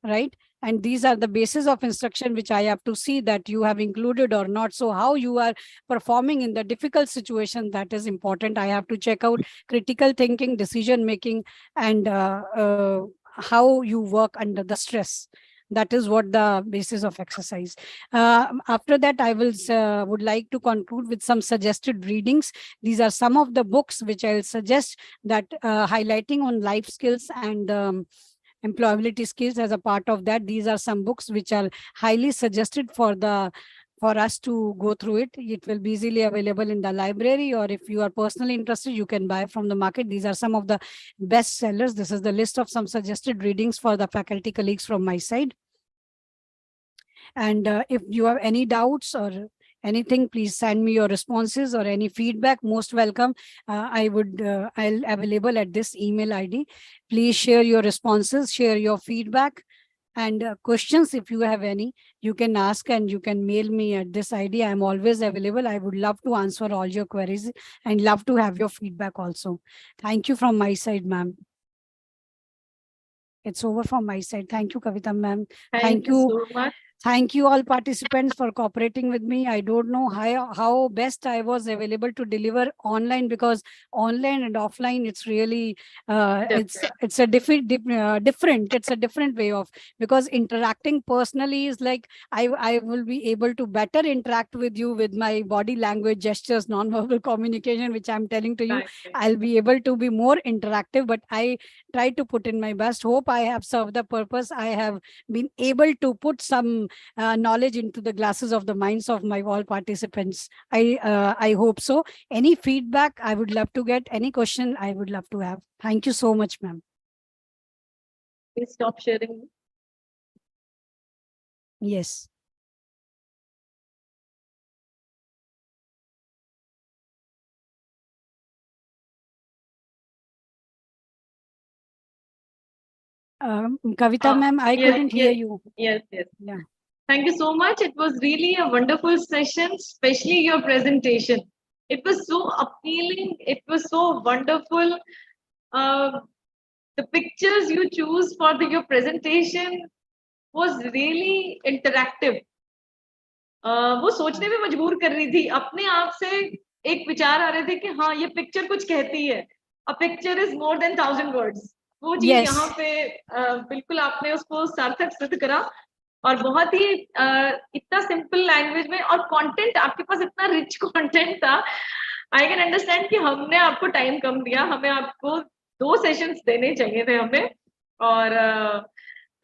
right? And these are the basis of instruction which I have to see that you have included or not. So how you are performing in the difficult situation, that is important. I have to check out critical thinking, decision making, and how you work under the stress. That is what the basis of exercise. After that, I would like to conclude with some suggested readings. These are some of the books which I'll suggest that highlighting on life skills and employability skills as a part of that. These are some books which are highly suggested for us to go through it. It will be easily available in the library, or if you are personally interested, you can buy from the market. These are some of the best sellers. This is the list of some suggested readings for the faculty colleagues from my side. And if you have any doubts or anything, please send me your responses or any feedback. Most welcome. I'll available at this email ID. Please share your responses, share your feedback and questions if you have any. you can ask and you can mail me at this ID. I'm always available. I would love to answer all your queries and love to have your feedback also. Thank you from my side, ma'am. It's over from my side. Thank you, Kavita ma'am. Thank you so much. Thank you all participants for cooperating with me. I don't know how best I was available to deliver online, because online and offline, it's really it's a different. It's a different way of, because interacting personally is like I will be able to better interact with you with my body language, gestures, non-verbal communication, which I'm telling to you. I'll be able to be more interactive, but I try to put in my best. Hope I have served the purpose. I have been able to put some knowledge into the glasses of the minds of my all participants. I hope so. Any feedback I would love to get, any question I would love to have. Thank you so much, ma'am. Please stop sharing. Yes. Kavita ma'am, I couldn't hear you. Yes. Yeah. Thank you so much. It was really a wonderful session, especially your presentation. It was so appealing. It was so wonderful. The pictures you choose for your presentation was really interactive. वो सोचने में मजबूर कर रही थी, अपने आप से एक विचार आ रहे थे कि हाँ ये पिक्चर कुछ कहती है. A picture is more than 1,000 words. वो चीज यहाँ पे बिल्कुल आपने उसको सार्थक सिद्ध करा, और बहुत ही इतना सिंपल लैंग्वेज में, और कंटेंट आपके पास इतना रिच कंटेंट था. आई कैन अंडरस्टैंड कि हमने आपको टाइम कम दिया, हमें आपको 2 सेशंस देने चाहिए थे हमें, और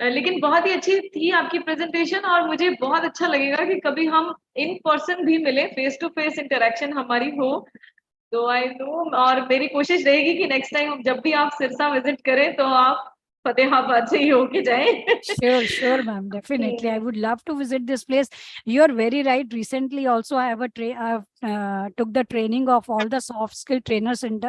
लेकिन बहुत ही अच्छी थी आपकी प्रेजेंटेशन. और मुझे बहुत अच्छा लगेगा कि कभी हम इन पर्सन भी मिले, फेस टू फेस इंटरेक्शन हमारी हो. तो आई नो, और मेरी कोशिश रहेगी कि नेक्स्ट टाइम जब भी आप सिरसा विजिट करें तो आप फतेहाबाद से ही होके जाएं. Sure, ma'am. Definitely, I would love to visit this place. You are very right. Recently, also, I have took the training of all the soft skill trainers in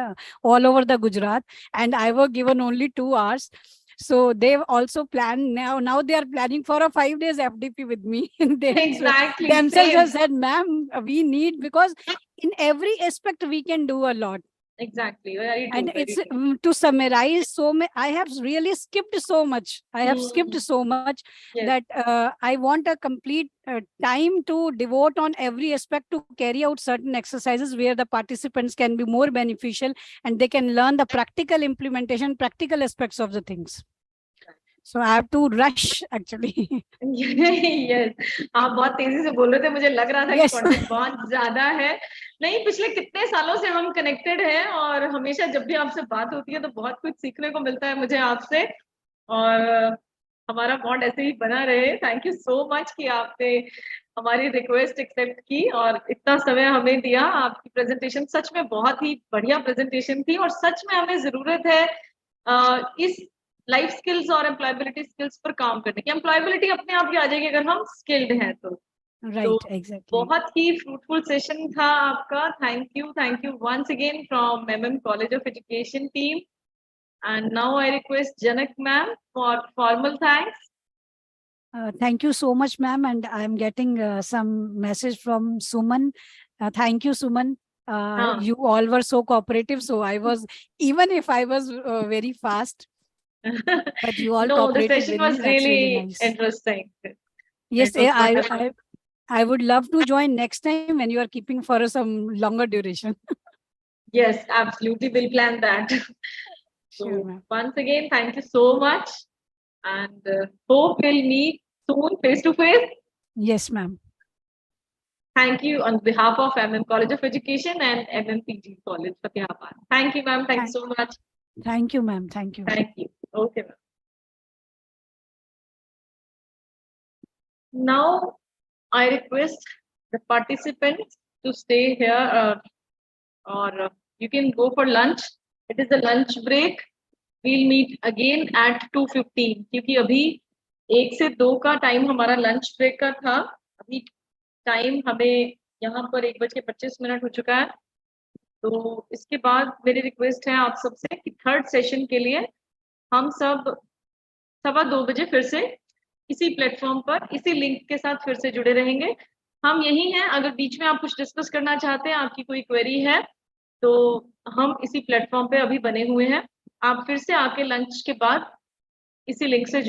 all over the Gujarat, and I was given only 2 hours. So they've also planned now they are planning for a 5 days FDP with me. They Exactly. themselves have said, ma'am, we need, because in every aspect we can do a lot. Exactly. And it's to summarize, I have really skipped so much. I have skipped so much that I want a complete time to devote on every aspect to carry out certain exercises where the participants can be more beneficial and they can learn the practical implementation, practical aspects of the things. So I have to rush actually. Yes. आप बहुत तेजी से बोल रहे थे, मुझे लग रहा था कि कंटेंट बहुत ज्यादा है. नहीं, पिछले कितने सालों से हम कनेक्टेड हैं, और हमेशा जब भी आपसे बात होती है तो बहुत कुछ सीखने को मिलता है मुझे आपसे, और हमारा बॉन्ड ऐसे ही बना रहे. थैंक यू सो मच कि आपने हमारी रिक्वेस्ट एक्सेप्ट की और इतना समय हमें दिया. आपकी प्रेजेंटेशन सच में बहुत ही बढ़िया प्रेजेंटेशन थी, और सच में हमें जरूरत है इस लाइफ स्किल्स और एम्प्लॉयबिलिटी स्किल्स पर काम करने की. एम्प्लॉयबिलिटी अपने आप ही आ जाएगी अगर हम स्किल्ड हैं तो. Right, exactly. बहुत ही फ्रूटफुल सेशन था आपका. Thank you once again from MM college of education team. And now I request Janak ma'am for formal thanks. Thank you so much, ma'am. And I'm getting some message from Suman. Thank you, Suman. You all were so cooperative. So I was, even if I was very fast, but you all cooperated. The session was really nice. Interesting. Yes, I would love to join next time when you are keeping for some longer duration. Yes, absolutely. We'll plan that. Sure, so once again, thank you so much, and hope we'll meet soon face to face. Yes, ma'am. Thank you on behalf of MM College of Education and MMPG College, Fatihabad. Thank you, ma'am. Thank you so much. Thank you, ma'am. Thank you. Thank you. Okay, ma'am. Now, I request the participants to stay here, or you can go for lunch. It is the lunch break. We'll meet again at 2:15. क्योंकि अभी 1 से 2 का time हमारा lunch break का था. अभी time हमें यहाँ पर 1:25 हो चुका है. तो इसके बाद मेरी रिक्वेस्ट है आप सबसे कि थर्ड सेशन के लिए हम सब 2:15 फिर से इसी प्लेटफॉर्म पर इसी लिंक के साथ फिर से जुड़े रहेंगे। हम यही हैं, अगर बीच में आप कुछ डिस्कस करना चाहते हैं, आपकी कोई क्वेरी है, तो हम इसी प्लेटफॉर्म पे अभी बने हुए हैं। आप फिर से आके लंच के बाद इसी लिंक से